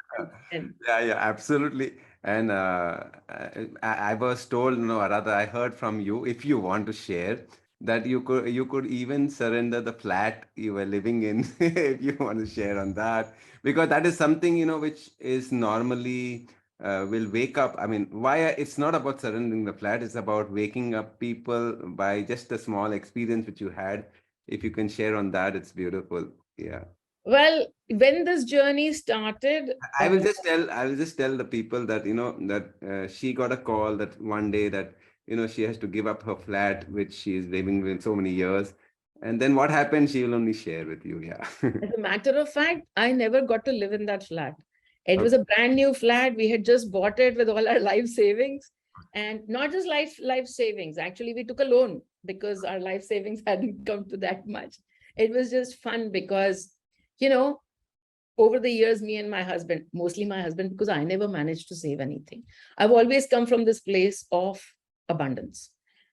Speaker 2: And
Speaker 1: Yeah, absolutely. And I was told, no, rather, I heard from you, if you want to share, that you could even surrender the flat you were living in, if you want to share on that, because that is something, which is normally will wake up. I mean, why it's not about surrendering the flat, it's about waking up people by just a small experience which you had. If you can share on that, it's beautiful. Yeah.
Speaker 2: well, when this journey started,
Speaker 1: I will just tell the people that that she got a call that one day that she has to give up her flat which she is living with so many years, and then what happened she will only share with you. Yeah.
Speaker 2: as a matter of fact, I never got to live in that flat. It was
Speaker 1: Okay.
Speaker 2: a brand new flat. We had just bought it with all our life savings, and not just life savings. Actually, we took a loan because our life savings hadn't come to that much. It was just fun because, you know, over the years, me and my husband, mostly my husband, because I never managed to save anything. I've always come from this place of abundance.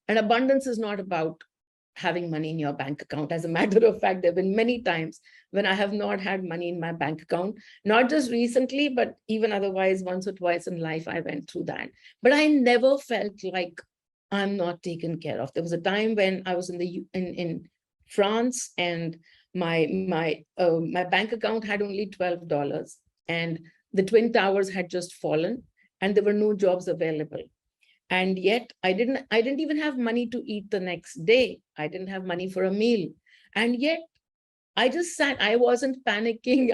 Speaker 2: And abundance is not about having money in your bank account. As a matter of fact, there have been many times when I have not had money in my bank account, not just recently, but even otherwise, once or twice in life, I went through that. But I never felt like I'm not taken care of. There was a time when I was in France, and my bank account had only $12, and the Twin Towers had just fallen, and there were no jobs available. And yet I didn't even have money to eat the next day. I didn't have money for a meal. And yet I just sat, I wasn't panicking.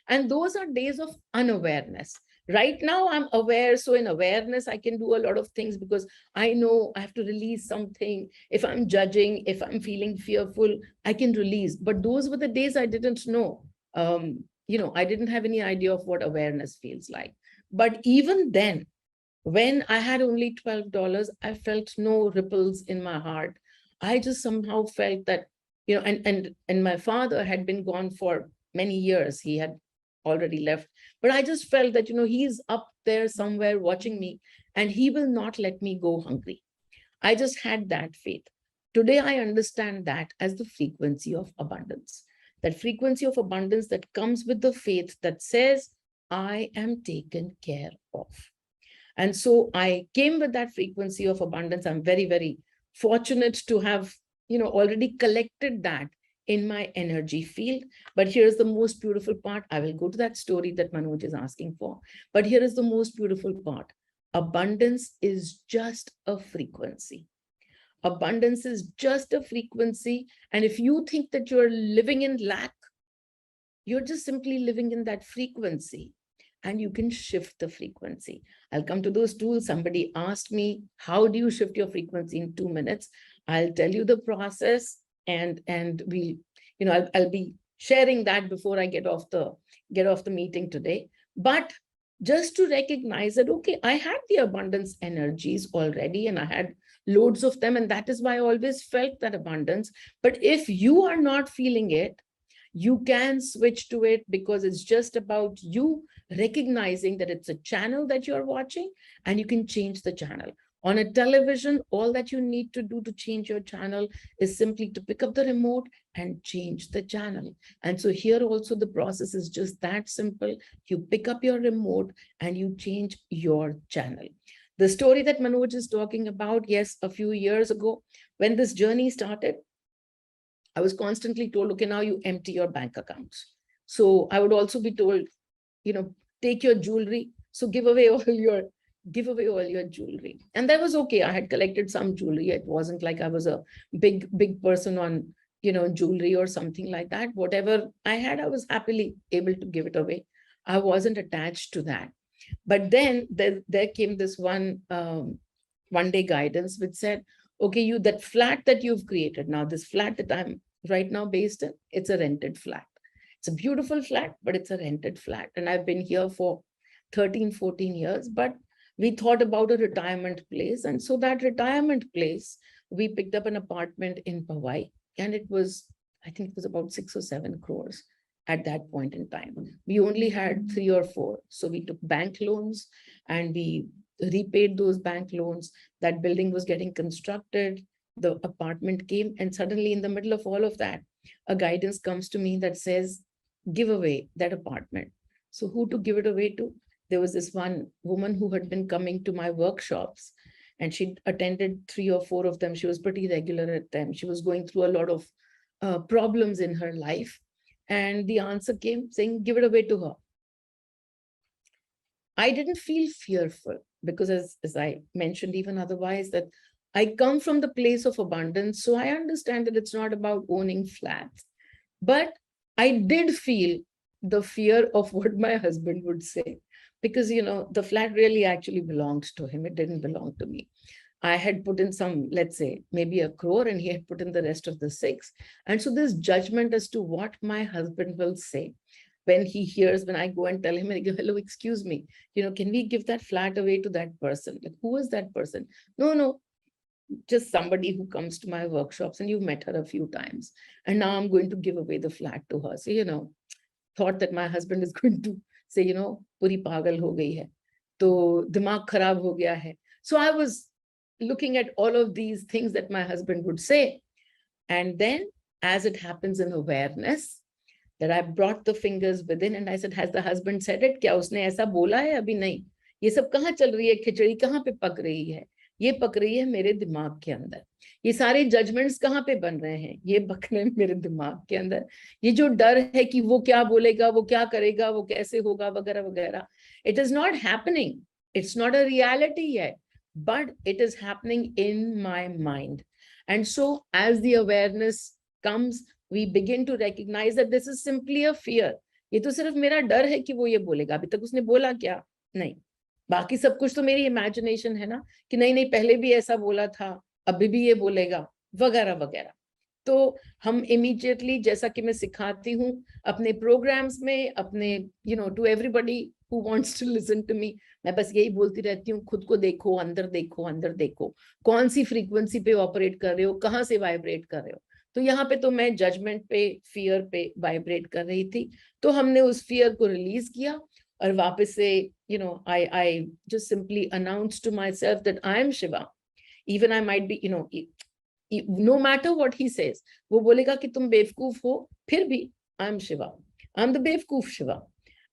Speaker 2: And those are days of unawareness. Right now I'm aware. So in awareness, I can do a lot of things because I know I have to release something. If I'm judging, if I'm feeling fearful, I can release. But those were the days I didn't know. I didn't have any idea of what awareness feels like. But even then, when I had only $12, I felt no ripples in my heart. I just somehow felt that, and my father had been gone for many years. He had already left. But I just felt that, he's up there somewhere watching me, and he will not let me go hungry. I just had that faith. Today, I understand that as the frequency of abundance. That frequency of abundance that comes with the faith that says, I am taken care of. And so I came with that frequency of abundance. I'm very, very fortunate to have, already collected that in my energy field. But here's the most beautiful part. I will go to that story that Manoj is asking for. But here is the most beautiful part. Abundance is just a frequency. Abundance is just a frequency. And if you think that you're living in lack, you're just simply living in that frequency. And you can shift the frequency. I'll come to those tools. Somebody asked me, how do you shift your frequency in 2 minutes? I'll tell you the process, and we, I'll be sharing that before I get off the meeting today. But just to recognize that, okay, I had the abundance energies already and I had loads of them, and that is why I always felt that abundance. But if you are not feeling it, you can switch to it, because it's just about you recognizing that it's a channel that you're watching, and you can change the channel. On a television, all that you need to do to change your channel is simply to pick up the remote and change the channel. And so here also the process is just that simple. You pick up your remote and you change your channel. The story that Manoj is talking about, yes, a few years ago, when this journey started, I was constantly told, okay, now you empty your bank accounts. So I would also be told, take your jewelry. So give away all your jewelry. And that was okay. I had collected some jewelry. It wasn't like I was a big person on, jewelry or something like that. Whatever I had, I was happily able to give it away. I wasn't attached to that. But then there came this one day guidance which said, okay, that flat that you've created now, this flat that I'm right now based in, it's a rented flat. It's a beautiful flat, but it's a rented flat. And I've been here for 13, 14 years, but we thought about a retirement place. And so that retirement place, we picked up an apartment in Powai, and I think it was about 6 or 7 crores at that point in time. We only had 3 or 4. So we took bank loans and we repaid those bank loans. That building was getting constructed. The apartment came, and suddenly in the middle of all of that, a guidance comes to me that says, give away that apartment. So who to give it away to? There was this one woman who had been coming to my workshops, and she attended 3 or 4 of them. She was pretty regular at them. She was going through a lot of problems in her life. And the answer came saying, give it away to her. I didn't feel fearful, because as I mentioned even otherwise, that I come from the place of abundance. So I understand that it's not about owning flats. But I did feel the fear of what my husband would say, because, the flat really actually belonged to him. It didn't belong to me. I had put in some, let's say, maybe 1 crore, and he had put in the rest of the 6. And so this judgment as to what my husband will say when he hears, when I go and tell him, and I go, hello, excuse me, can we give that flat away to that person? Like, who is that person? No, just somebody who comes to my workshops, and you've met her a few times. And now I'm going to give away the flat to her. So, thought that my husband is going to say, puri pagal ho gayi hai, to dimag kharab ho gaya hai. So I was looking at all of these things that my husband would say. And then, as it happens in awareness, that I brought the fingers within and I said, has the husband said it? क्या उसने ऐसा बोला है? अभी नहीं. ये सब कहाँ चल रही है? खिचड़ी कहाँ पे पक रही है? ये पक रही है मेरे दिमाग के अंदर. ये सारे जजमेंट्स कहाँ पे बन रहे हैं? ये बक रहे हैं मेरे दिमाग के अंदर. ये जो डर है कि वो क्या बोलेगा, वो क्या करेगा, वो कैसे होगा, वगैरह वगैरह. It is not happening. It's not a reality yet, but it is happening in my mind. And so as the awareness comes, we begin to recognize that this is simply a fear. ये तो सिर्फ मेरा डर है कि वो ये बोलेगा. अभी तक उसने बोला क्या? नहीं. बाकी सब कुछ तो मेरी इमेजिनेशन है ना, कि नहीं पहले भी ऐसा बोला था, अभी भी ये बोलेगा, वगैरह वगैरह. तो हम इमीडिएटली, जैसा कि मैं सिखाती हूँ अपने प्रोग्राम्स में, अपने to everybody who wants to listen to me, मैं बस यही बोलती रहती हूँ, खुद को देखो, अंदर देखो, अंदर देखो, कौन सी फ्रीक्वेंसी पे ऑपरेट कर रहे हो, कहाँ से वाइब्रेट कर रहे हो. तो यहाँ पे तो मैं जजमेंट पे, फियर पे वाइब्रेट कर रही थी. तो हमने उस फियर को रिलीज किया और वापस से I just simply announced to myself that I am Shiva. Even I might be, no matter what he says, वो बोलेगा कि तुम बेवकूफ हो, फिर भी I am Shiva. I'm the बेवकूफ Shiva.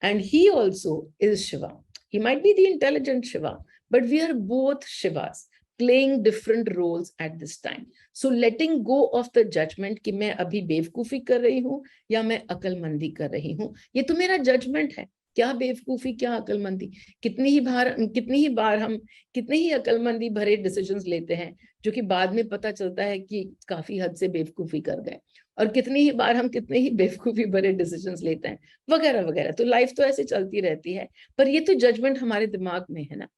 Speaker 2: And he also is Shiva. He might be the intelligent Shiva, but we are both Shivas, playing different roles at this time. So letting go of the judgment कि मैं अभी बेवकूफी कर रही हूँ या मैं अकलमंदी कर रही हूँ, ये तो मेरा जजमेंट है. क्या बेवकूफी, क्या अकलमंदी. कितनी ही बार हम कितने ही अकलमंदी भरे डिसीजंस लेते हैं जो कि बाद में पता चलता है कि काफी हद से बेवकूफी कर गए, और कितनी ही बार हम कितने ही बेवकूफी भरे डिसीजंस लेते हैं, वगैरह वगैरह. तो लाइफ तो ऐसे चलती रहती है, पर ये तो जजमेंट हमारे दिमाग में है ना.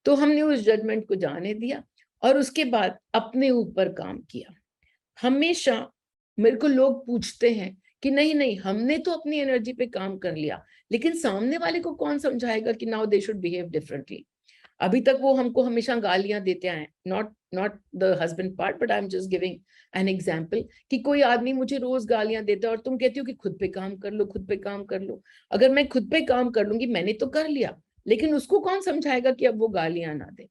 Speaker 2: तो हमने उस जजमेंट को जाने दिया और उसके बाद अपने ऊपर काम किया. हमेशा मेरे को लोग पूछते हैं कि नहीं नहीं, हमने तो अपनी एनर्जी पे काम कर लिया, लेकिन सामने वाले को कौन समझाएगा कि now they should behave differently. अभी तक वो हमको हमेशा गालियां देते आए, not not the husband part, but I am just giving an example, कि कोई आदमी मुझे रोज गालियां देता है और तुम कहती हो कि खुद पे काम कर लो, खुद पे काम कर लो। अगर मैं खुद पे काम कर लूंगी, मैंने तो कर लिया, लेकिन उसको कौन समझाएगा कि अब वो गालियां ना दे।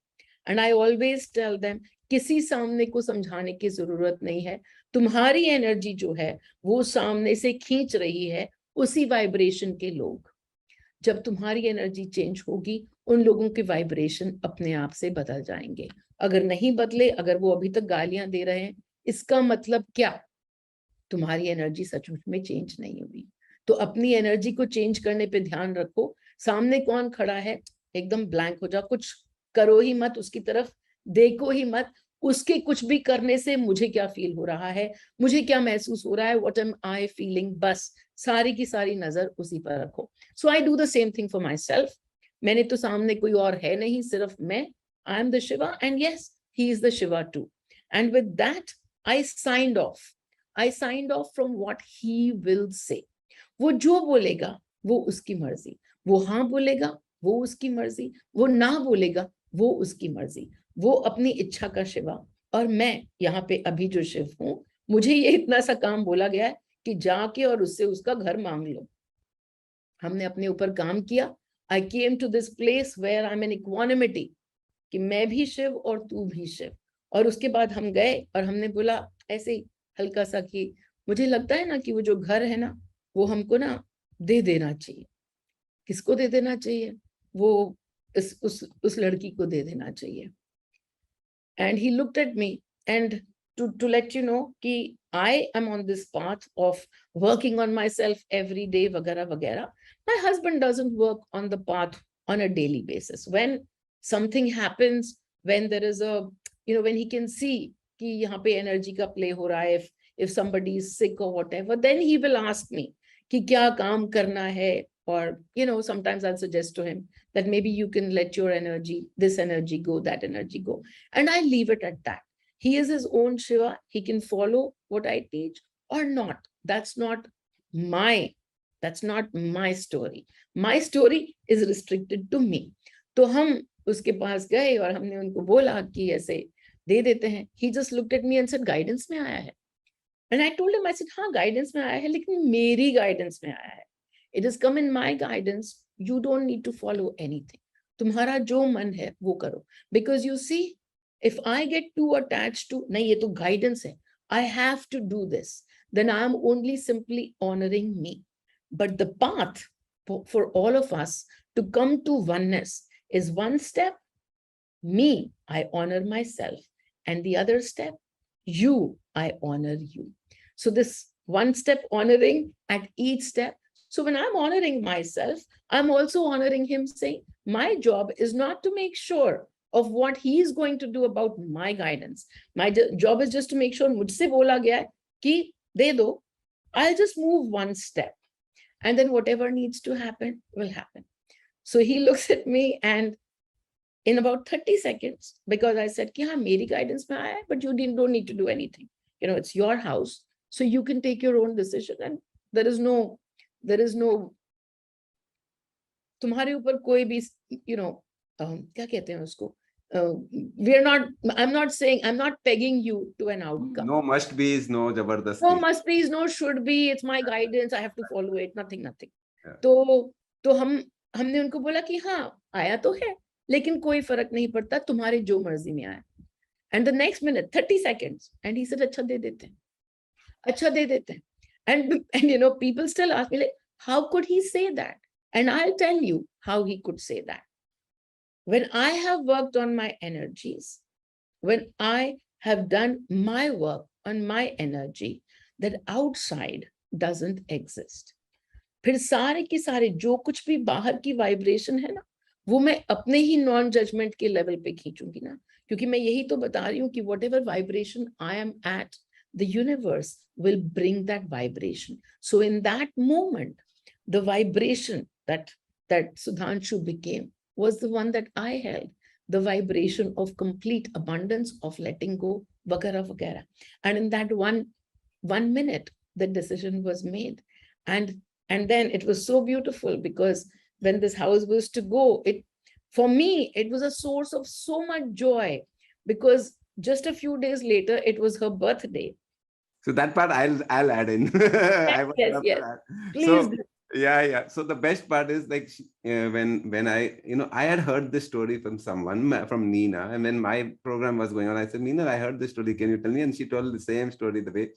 Speaker 2: And I always tell them, किसी सामने को समझाने की जरूरत नहीं है, तुम्हारी एनर्जी जो है वो सामने से खींच रही है उसी वाइब्रेशन के लोग। जब तुम्हारी एनर्जी चेंज होगी, उन लोगों के वाइब्रेशन अपने आप से बदल जाएंगे। अगर नहीं बदले, अगर वो अभी तक गालियां दे रहे हैं, इसका मतलब क्या? तुम्हारी एनर्जी सचमुच में चेंज नहीं हुई। तो अपनी एनर्जी को चेंज करने पे ध्यान रखो। सामने कौन खड़ा है, एकदम ब्लैंक हो जाओ, कुछ करो ही मत, उसकी तरफ देखो ही मत। उसके कुछ भी करने से मुझे क्या फील हो रहा है, मुझे क्या महसूस हो रहा है, व्हाट एम आई फीलिंग, बस सारी की सारी नजर उसी पर रखो। So I do the same thing for myself. मैंने तो सामने कोई और है नहीं, सिर्फ मैं। I am the Shiva, and yes, he is the Shiva too. And with that I signed off, I signed off from what he will say. वो जो बोलेगा वो उसकी मर्जी, वो हाँ बोलेगा वो उसकी मर्जी, वो ना बोलेगा वो उसकी मर्जी। वो अपनी इच्छा का शिवा, और मैं यहाँ पे अभी जो शिव हूँ, मुझे ये इतना सा काम बोला गया है कि जाके और उससे उसका घर मांग लो। हमने अपने ऊपर काम किया। I came to this place where I am in equanimity, कि मैं भी शिव और तू भी शिव। और उसके बाद हम गए और हमने बोला ऐसे ही हल्का सा कि मुझे लगता है ना कि वो जो घर है ना, वो हमको ना दे देना चाहिए। किसको दे देना चाहिए? वो उस लड़की को दे देना चाहिए। And he looked at me, and to let you know कि I am on this path of working on myself every day, वगैरह वगैरह. My husband doesn't work on the path on a daily basis. When something happens, when there is a, when he can see कि यहाँ पे energy का play हो रहा है, if somebody is sick or whatever, then he will ask me कि क्या काम करना है. Or, sometimes I'll suggest to him that maybe you can let your energy, this energy go, that energy go. And I leave it at that. He is his own Shiva. He can follow what I teach or not. That's not my story. My story is restricted to me. तो हम उसके पास गए और हमने उनको बोला कि ऐसे दे देते हैं. He just looked at me and said, guidance में आया है. And I told him, I said, हाँ guidance में आया है, लेकिन मेरी guidance में आया है. It has come in my guidance. You don't need to follow anything. तुम्हारा जो मन है वो करो. Because you see, if I get too attached to, नहीं ये तो guidance है, I have to do this, then I am only simply honoring me. But the path for all of us to come to oneness is one step, me, I honor myself. And the other step, you, I honor you. So this one step honoring at each step. So when I'm honoring myself, I'm also honoring him, saying, my job is not to make sure of what he is going to do about my guidance. My job is just to make sure मुझसे बोला गया है कि दे दो, I'll just move one step. And then whatever needs to happen will happen. So he looks at me, and in about 30 seconds, because I said, हाँ मेरी guidance में आया है, but you don't need to do anything. It's your house, so you can take your own decision, and there is no तुम्हारे ऊपर कोई भी, क्या कहते हैं उसको, I'm not saying, I'm not pegging you to an outcome.
Speaker 1: No must be's, no jabardasti.
Speaker 2: No must be's, no should be. It's my guidance. I have to follow it. Nothing.
Speaker 1: Yeah.
Speaker 2: तो हमने उनको बोला कि हाँ आया तो है, लेकिन कोई फर्क नहीं पड़ता, तुम्हारे जो मर्जी में आया. And the next minute, 30 seconds, and he said, अच्छा दे देते हैं. And people still ask me, like, how could he say that? And I'll tell you how he could say that. When I have worked on my energies, when I have done my work on my energy, that outside doesn't exist. फिर सारे के सारे जो कुछ भी बाहर की vibration है ना, वो मैं अपने ही नॉन जजमेंट के लेवल पे खींचूंगी ना, क्योंकि मैं यही तो बता रही हूँ कि whatever vibration I am at, the universe will bring that vibration. So in that moment, the vibration that Sudhanshu became was the one that I held, the vibration of complete abundance, of letting go, vagara vagara. And in that one minute, the decision was made. And then it was so beautiful, because when this house was to go, it, for me, it was a source of so much joy, because just a few days later, it was her birthday.
Speaker 1: So that part I'll add in.
Speaker 2: Yes,
Speaker 1: I would
Speaker 2: yes,
Speaker 1: love
Speaker 2: yes.
Speaker 1: to add.
Speaker 2: Please
Speaker 1: So
Speaker 2: do.
Speaker 1: yeah. So the best part is like when I I had heard this story from someone from Nina, and when my program was going on, I said, Nina, I heard this story. Can you tell me? And she told the same story the way.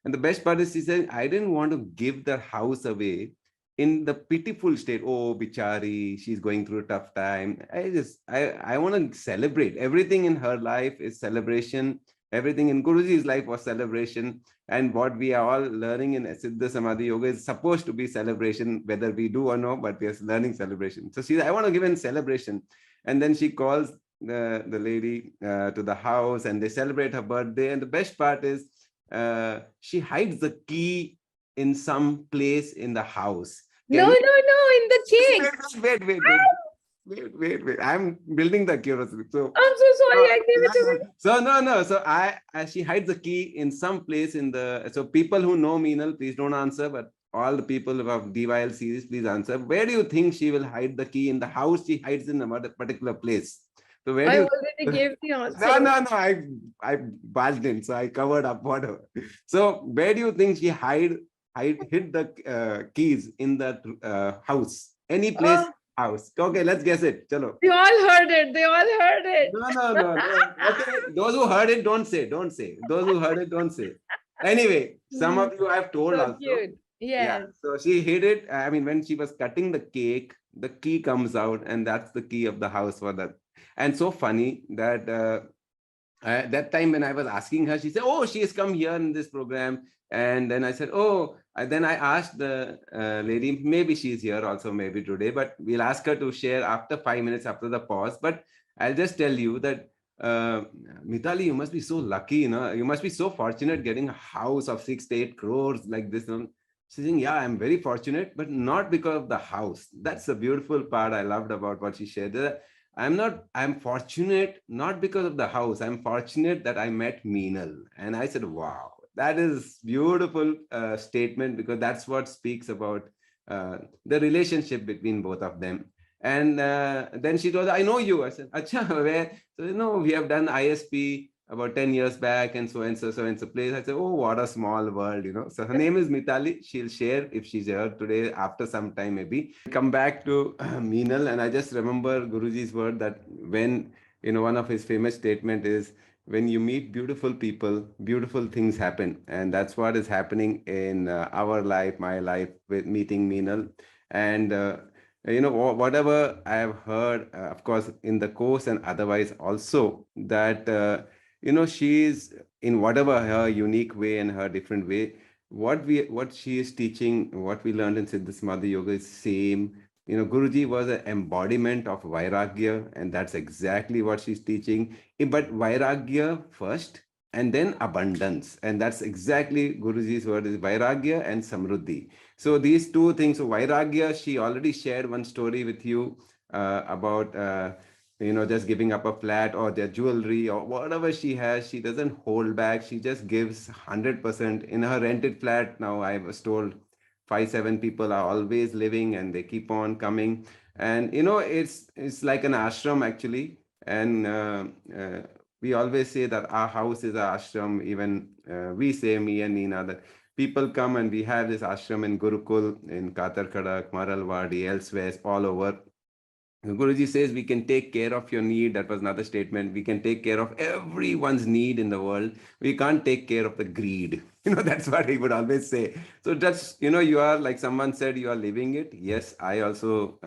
Speaker 1: And the best part is she said, I didn't want to give the house away in the pitiful state. Oh, bichari, she's going through a tough time. I want to celebrate. Everything in her life is celebration. Everything in Guruji's life was celebration. And what we are all learning in Siddha Samadhi Yoga is supposed to be celebration, whether we do or no, but we are learning celebration. So she, I want to give in celebration. And then she calls the lady to the house, and they celebrate her birthday. And the best part is she hides the key in some place in the house.
Speaker 2: No,
Speaker 1: Can
Speaker 2: no,
Speaker 1: you
Speaker 2: no, in the cake.
Speaker 1: wait. I'm building the curiosity. So
Speaker 2: I'm so sorry,
Speaker 1: no,
Speaker 2: I gave it away.
Speaker 1: no. So she hides the key in some place in the. So people who know Meenal, please don't answer. But all the people of DYL series, please answer. Where do you think she will hide the key in the house? She hides in a particular place. So where do
Speaker 2: I
Speaker 1: you?
Speaker 2: already gave the
Speaker 1: No,
Speaker 2: answer.
Speaker 1: no, no. I barged in, so I covered up whatever. So where do you think she hid the keys in that house? Any place
Speaker 2: Oh,
Speaker 1: house. Okay, let's guess it. Chalo.
Speaker 2: they all heard it. They all heard it.
Speaker 1: No. Okay, those who heard it, don't say. Don't say. Those who heard it, don't say. Anyway, some of you have told
Speaker 2: So
Speaker 1: also.
Speaker 2: cute.
Speaker 1: Yeah.
Speaker 2: Yes.
Speaker 1: So she hid it. I mean, when she was cutting the cake, the key comes out, and that's the key of the house for that. And so funny that that time when I was asking her, she said, "Oh, she has come here in this program." And then I said, "Oh." Then I asked the lady, maybe she's here also, maybe today, but we'll ask her to share after 5 minutes after the pause. But I'll just tell you that, Mitali, you must be so lucky, you must be so fortunate getting a house of 6 to 8 crores like this. She's saying, "Yeah, I'm very fortunate, but not because of the house." That's the beautiful part I loved about what she shared. I'm fortunate not because of the house. I'm fortunate that I met Meenal. And I said, wow, that is beautiful statement, because that's what speaks about the relationship between both of them. And then she told, I know you. I said, Acha, where? So, we have done ISP about 10 years back, and so and so place. I said, oh, what a small world. So her name is Mitali. She'll share if she's here today after some time, maybe. Come back to Meenal, and I just remember Guruji's word that when, one of his famous statement is, when you meet beautiful people, beautiful things happen. And that's what is happening in our life, my life, with meeting Meenal. And, whatever I have heard, of course, in the course and otherwise also, that, she is in whatever her unique way and her different way, what she is teaching, what we learned in Siddha Samadhi Yoga is same. Guruji was an embodiment of Vairagya, and that's exactly what she's teaching. But Vairagya first, and then abundance. And that's exactly Guruji's word is Vairagya and Samruddhi. So these two things, so Vairagya, she already shared one story with you about, just giving up a flat or their jewelry or whatever she has. She doesn't hold back. She just gives 100% in her rented flat. Now I was told 5, 7 people are always living, and they keep on coming. And it's like an ashram actually. And we always say that our house is our ashram. Even we say, me and Nina, that people come, and we have this ashram in Gurukul, in Katarkada, Maralwadi, elsewhere, all over. Guruji says we can take care of your need. That was another statement. We can take care of everyone's need in the world. We can't take care of the greed. That's what he would always say. So that's, you are, like someone said, you are living it. Yes, I also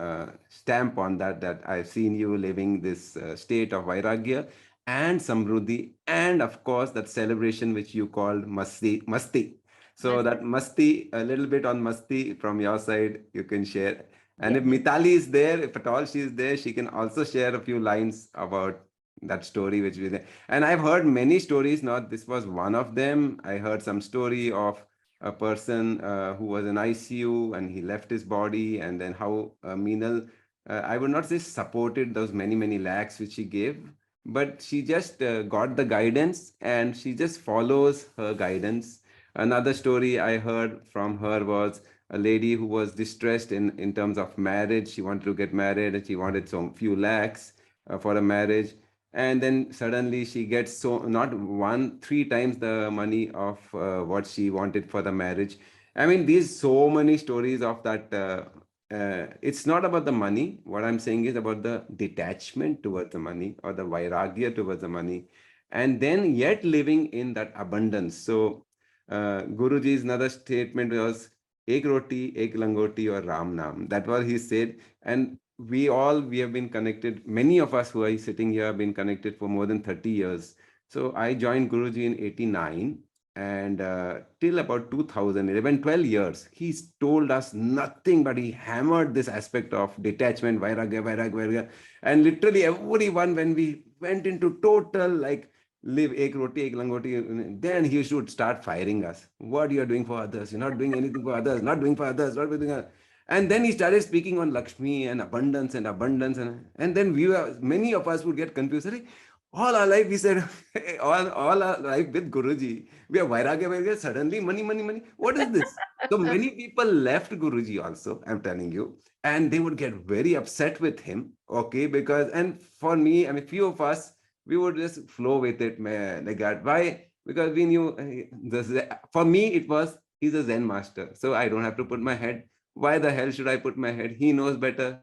Speaker 1: stamp on that I've seen you living this state of Vairagya and Samruddhi, and of course that celebration which you called Masti. So that Masti, a little bit on Masti from your side, you can share. And if Mitali is there, if at all she is there, she can also share a few lines about that story which we. And I've heard many stories. Not this was one of them. I heard some story of a person who was in ICU, and he left his body, and then how Meenal, I would not say supported those many lakhs which she gave, but she just got the guidance, and she just follows her guidance. Another story I heard from her was a lady who was distressed in terms of marriage. She wanted to get married and she wanted some few lakhs for a marriage. And then suddenly she gets so not one, three times the money of what she wanted for the marriage. I mean, these so many stories of that. It's not about the money. What I'm saying is about the detachment towards the money or the vairagya towards the money, and then yet living in that abundance. So Guruji's another statement was ek roti, ek langoti or Ram Nam. That was he said. And we have been connected. Many of us who are sitting here have been connected for more than 30 years. So I joined Guruji in 89 and till about 2011, 12 years, he's told us nothing but he hammered this aspect of detachment, vairagya, vairagya, vairagya. And literally everyone, when we went into total like live ek roti, ek langoti, then he should start firing us. What you are doing for others? You're not doing anything for others, not doing for others, not doing others. And then he started speaking on Lakshmi and abundance and abundance. And then many of us would get confused. All our life, we said, all our life with Guruji, we are Vairagya, Vairagya, suddenly money, money, money. What is this? So many people left Guruji also, I'm telling you, and they would get very upset with him, okay, because, and for me, I mean, few of us, we would just flow with it, man, like that. Why? Because we knew, for me, it was, he's a Zen master, so I don't have to put my head. Why the hell should I put my head? He knows better.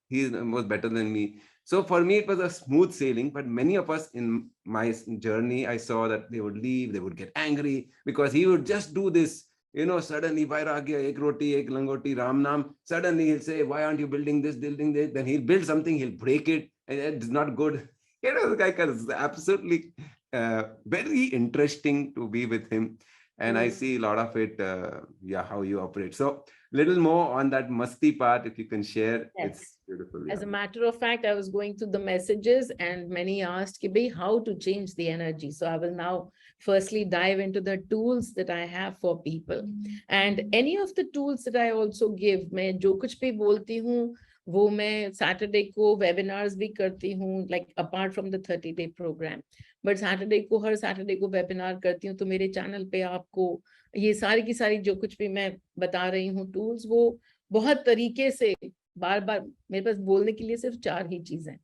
Speaker 1: He was better than me. So for me, it was a smooth sailing. But many of us in my journey, I saw that they would leave, they would get angry because he would just do this. Suddenly, Vairagya, ek roti, ek langoti, Ram Nam. Suddenly, he'll say, why aren't you building this, building this? Then he'll build something, he'll break it, and it's not good. The guy is absolutely very interesting to be with him. And I see a lot of it, how you operate. So, little more on that musty part, if you can share.
Speaker 2: Yes.
Speaker 1: It's beautiful.
Speaker 2: As a matter of fact, I was going through the messages and many asked Kibi how to change the energy. So I will now firstly dive into the tools that I have for people. And any of the tools that I also give, मैं जो कुछ भी बोलती हूँ वो मैं Saturday को webinars भी करती हूँ, like apart from the 30-day program. But Saturday को हर Saturday को webinar करती हूँ, तो मेरे channel पे आपको ये सारी की सारी जो कुछ भी मैं बता रही हूँ tools, वो बहुत तरीके से बार बार मेरे पास बोलने के लिए सिर्फ 4 ही चीजें हैं,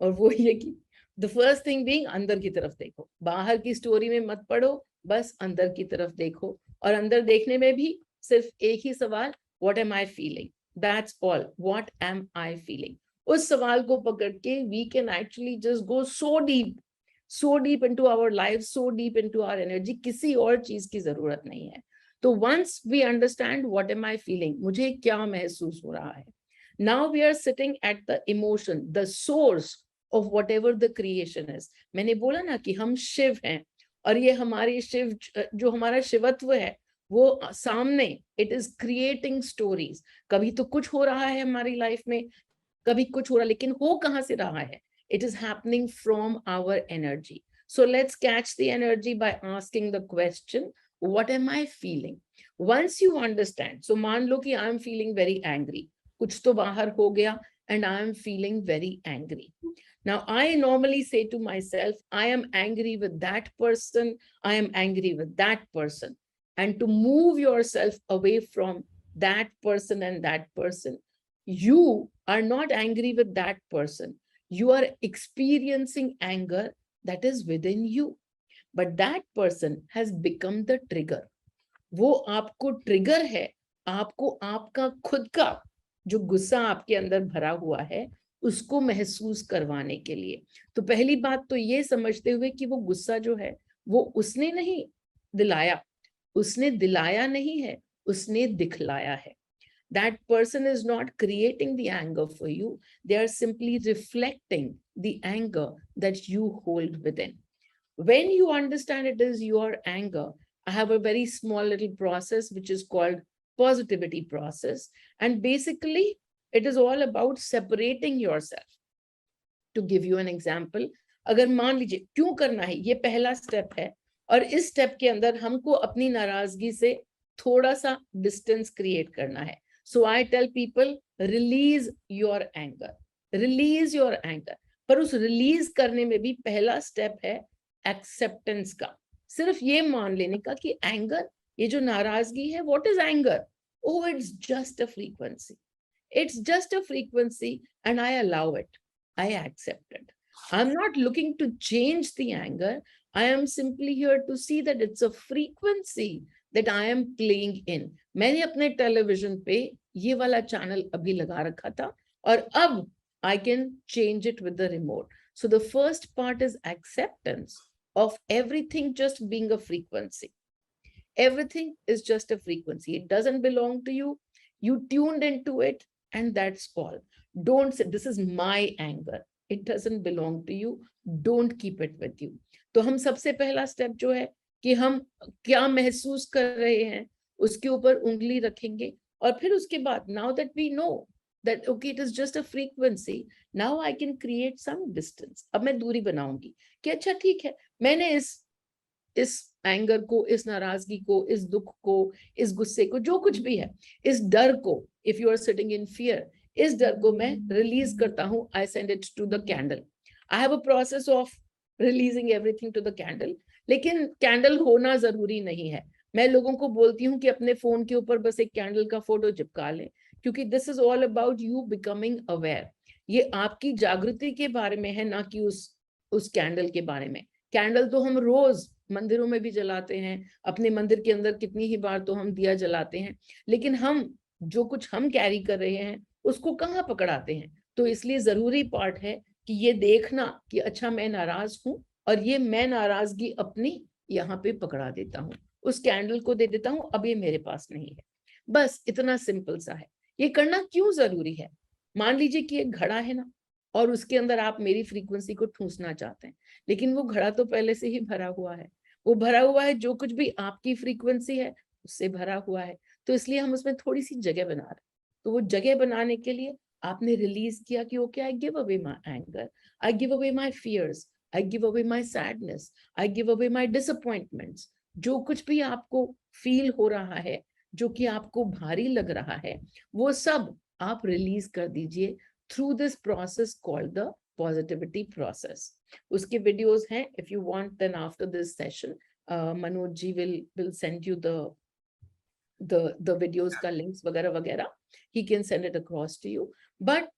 Speaker 2: और वो ये कि द फर्स्ट थिंग बीइंग अंदर की तरफ देखो, बाहर की स्टोरी में मत पढ़ो, बस अंदर की तरफ देखो, और अंदर देखने में भी सिर्फ एक ही सवाल, what am I feeling, that's all, what am I feeling. उस सवाल को पकड़ के we can actually just go so deep into our life, so deep into our energy. किसी और चीज की जरूरत नहीं है. तो once we understand what am I feeling, मुझे क्या महसूस हो रहा है, now we are sitting at the emotion, the source of whatever the creation is. मैंने बोला ना कि हम शिव हैं, और ये हमारी शिव, जो हमारा शिवत्व है वो सामने, it is creating stories. कभी तो कुछ हो रहा है हमारी लाइफ में, कभी कुछ हो रहा है, लेकिन हो कहाँ से रहा है? It is happening from our energy. So let's catch the energy by asking the question, what am I feeling? Once you understand, so मान लो कि I am feeling very angry. कुछ तो बाहर हो गया and I am feeling very angry. Now I normally say to myself, I am angry with that person, I am angry with that person. And to move yourself away from that person and that person, you are not angry with that person. You are experiencing anger that is within you. But that person has become the trigger. वो आपको trigger है, आपको आपका खुद का जो गुस्सा आपके अंदर भरा हुआ है उसको महसूस करवाने के लिए. तो पहली बात तो ये समझते हुए कि वो गुस्सा जो है वो उसने नहीं दिलाया, उसने दिलाया नहीं है, उसने दिखलाया है. That person is not creating the anger for you. They are simply reflecting the anger that you hold within. When you understand it is your anger, I have a very small little process which is called positivity process. And basically, it is all about separating yourself. To give you an example, अगर मान लीजिए क्यों करना है, ये पहला step है, और इस स्टेप के अंदर हमको अपनी नाराजगी से थोड़ा सा डिस्टेंस क्रिएट करना है. So I tell people, release your anger. Release your anger. पर उस रिलीज करने में भी पहला स्टेप है एक्सेप्टेंस का. सिर्फ ये मान लेने का कि एंगर ये जो नाराजगी है, what is anger? Oh, it's just a frequency. It's just a frequency and I allow it. I accept it. I'm not looking to change the anger. I am simply here to see that it's a frequency that I am playing in. मैंने अपने television पे ये वाला channel अभी लगा रखा था और अब I can change it with the remote. So the first part is acceptance of everything just being a frequency. Everything is just a frequency. It doesn't belong to you. You tuned into it, and that's all. Don't say, this is my anger. It doesn't belong to you. Don't keep it with you. तो हम सबसे पहला step जो है कि हम क्या महसूस कर रहे हैं उसके ऊपर उंगली रखेंगे और फिर उसके बाद now that we know that okay, it is just a frequency, now I can create some distance. अब मैं दूरी बनाऊंगी कि अच्छा ठीक है, मैंने इस एंगर को, इस नाराजगी को, इस दुख को, इस गुस्से को, जो कुछ भी है, इस डर को, if you are sitting in fear, इस डर को मैं रिलीज करता हूं. I send it to the candle. I have a process of releasing everything to the candle. लेकिन कैंडल होना जरूरी नहीं है. मैं लोगों को बोलती हूँ कि अपने फोन के ऊपर बस एक कैंडल का फोटो चिपका लें, क्योंकि this is all about you becoming aware. ये आपकी जागृति के बारे में है, ना कि उस कैंडल के बारे में. कैंडल तो हम रोज मंदिरों में भी जलाते हैं, अपने मंदिर के अंदर कितनी ही बार तो हम दिया जलाते हैं, लेकिन हम जो कुछ हम कैरी कर रहे हैं उसको कहाँ पकड़ाते हैं. तो इसलिए जरूरी पार्ट है कि ये देखना कि अच्छा मैं नाराज हूं और ये मैं नाराजगी अपनी यहाँ पे पकड़ा देता हूँ, उस कैंडल को दे देता हूँ, अब ये मेरे पास नहीं है. बस इतना सिंपल सा है. ये करना क्यों जरूरी है? मान लीजिए कि एक घड़ा है ना, और उसके अंदर आप मेरी फ्रीक्वेंसी को ठूंसना चाहते हैं, लेकिन वो घड़ा तो पहले से ही भरा हुआ है. वो भरा हुआ है, जो कुछ भी आपकी फ्रीक्वेंसी है उससे भरा हुआ है. तो इसलिए हम उसमें थोड़ी सी जगह बना रहे हैं. तो वो जगह बनाने के लिए आपने रिलीज किया कि okay, I give away my anger, I give away my fears, I give away my sadness, I give away my disappointments. जो कुछ भी आपको फील हो रहा है, जो कि आपको भारी लग रहा है, वो सब आप रिलीज कर दीजिए through this process called the positivity process. उसके वीडियोस हैं. If you want, then after this session Manoj ji will send you the videos का लिंक्स वगैरह वगैरह. he can send it across to you. But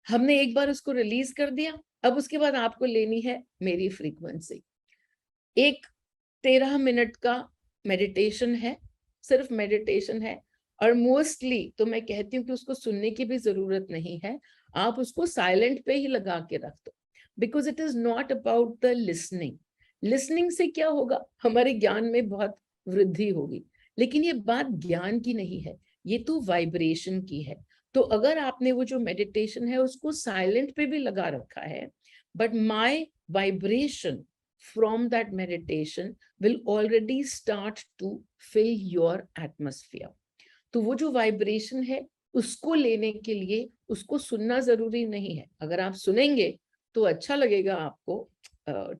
Speaker 2: हमने एक बार उसको रिलीज कर दिया. अब उसके बाद आपको लेनी है मेरी फ्रीक्वेंसी. एक 13 मिनट का मेडिटेशन है, सिर्फ मेडिटेशन है. और मोस्टली तो मैं कहती हूँ कि उसको सुनने की भी जरूरत नहीं है, आप उसको साइलेंट पे ही लगा के रख दो. Because it is not about the listening. Listening से क्या होगा, हमारे ज्ञान में बहुत वृद्धि होगी, लेकिन ये बात ज्ञान की नहीं है, ये तो वाइब्रेशन की है. तो अगर आपने वो जो मेडिटेशन है उसको साइलेंट पे भी लगा रखा है, but my vibration from that meditation will already start to fill your atmosphere. तो वो जो वाइब्रेशन है उसको लेने के लिए उसको सुनना जरूरी नहीं है. अगर आप सुनेंगे तो अच्छा लगेगा आपको,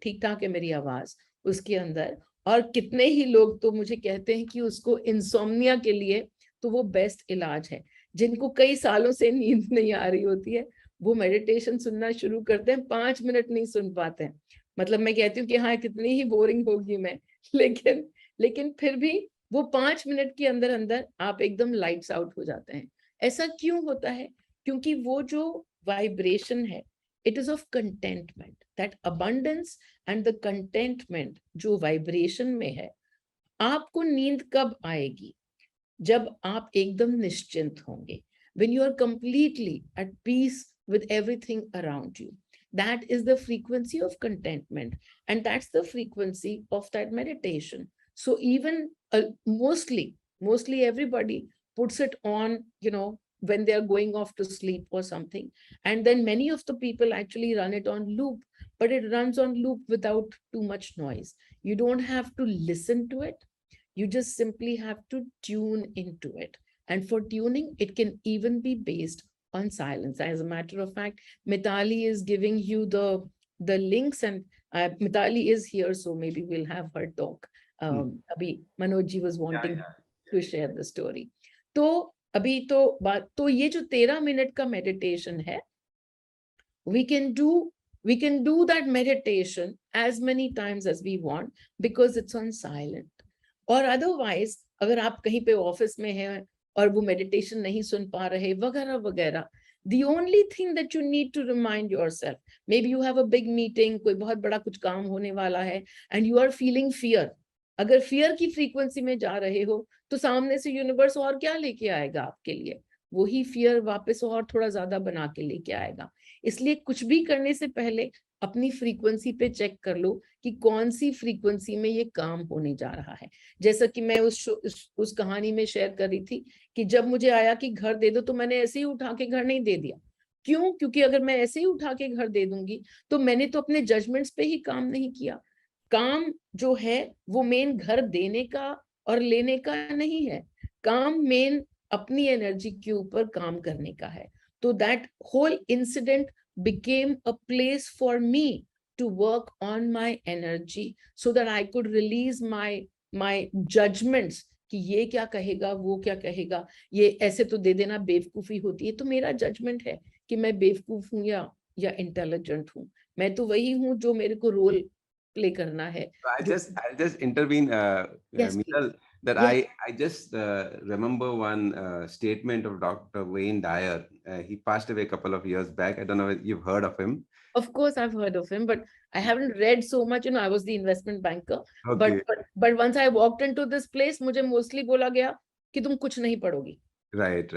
Speaker 2: ठीक ठाक है मेरी आवाज उसके अंदर. और कितने ही लोग तो मुझे कहते हैं कि उसको इंसोम्निया के लिए तो वो बेस्ट इलाज है. जिनको कई सालों से नींद नहीं आ रही होती है, वो मेडिटेशन सुनना शुरू करते हैं, 5 मिनट नहीं सुन पाते हैं. मतलब मैं कहती हूँ कि हाँ कितनी ही बोरिंग होगी मैं, लेकिन फिर भी वो 5 मिनट के अंदर अंदर आप एकदम लाइट्स आउट हो जाते हैं. ऐसा क्यों होता है? क्योंकि वो जो वाइब्रेशन है, it is of contentment. That abundance and the contentment जो वाइब्रेशन में है. आपको नींद कब आएगी? जब आप एकदम निश्चिंत होंगे, when you are completely at peace with everything around you. That is the frequency of contentment, and that's the frequency of that meditation. So even mostly everybody puts it on, when they are going off to sleep or something, and then many of the people actually run it on loop, but it runs on loop without too much noise. You don't have to listen to it, you just simply have to tune into it. And for tuning, it can even be based on silence. As a matter of fact, Mitali is giving you the links, and Mitali is here, so maybe we'll have her talk. Abhi Manoj ji was wanting to share the story. तो अभी तो बात तो ये जो 13 minute का meditation है, we can do that meditation as many times as we want, because it's on silent. और अदरवाइज अगर आप कहीं पे ऑफिस में हैं और वो मेडिटेशन नहीं सुन पा रहे वगैरह वगैरह, the only thing that you need to remind yourself, maybe you have a big meeting, कोई बहुत बड़ा कुछ काम होने वाला है, and you are feeling fear. अगर fear की frequency में जा रहे हो तो सामने से यूनिवर्स और क्या लेके आएगा आपके लिए? वही fear वापस और थोड़ा ज्यादा बना के लेके आएगा. इसलिए कुछ भी करने से पहले अपनी फ्रीक्वेंसी पे चेक कर लो कि कौन सी फ्रीक्वेंसी में ये काम होने जा रहा है. जैसा कि मैं उस कहानी में शेयर कर रही थी कि जब मुझे आया कि घर दे दो तो मैंने ऐसे ही उठा के घर नहीं दे दिया. क्यों? क्योंकि अगर मैं ऐसे ही उठा के घर दे दूंगी तो मैंने तो अपने जजमेंट्स पे ही काम नहीं किया. काम जो है वो मेन घर देने का और लेने का नहीं है. काम मेन अपनी एनर्जी के ऊपर काम करने का है. तो that whole incident became a place for me to work on my energy so that I could release my judgments कि ये क्या कहेगा, वो क्या कहेगा, ये ऐसे तो दे देना बेवकूफी होती है. तो मेरा जजमेंट है कि मैं बेवकूफ हूं या इंटेलिजेंट हूं. मैं तो वही हूं जो मेरे को रोल प्ले करना है.
Speaker 1: I'll just intervene,
Speaker 2: Yes,
Speaker 1: Meenal, that
Speaker 2: yes.
Speaker 1: I just remember one statement of Dr. Wayne Dyer. He passed away a couple of years back. I don't know if you've heard of him.
Speaker 2: Of course, I've heard of him, but I haven't read so much. I was the investment banker,
Speaker 1: Okay.
Speaker 2: but once I walked into this place, मुझे mostly बोला गया कि तुम कुछ नहीं पढ़ोगी.
Speaker 1: Right.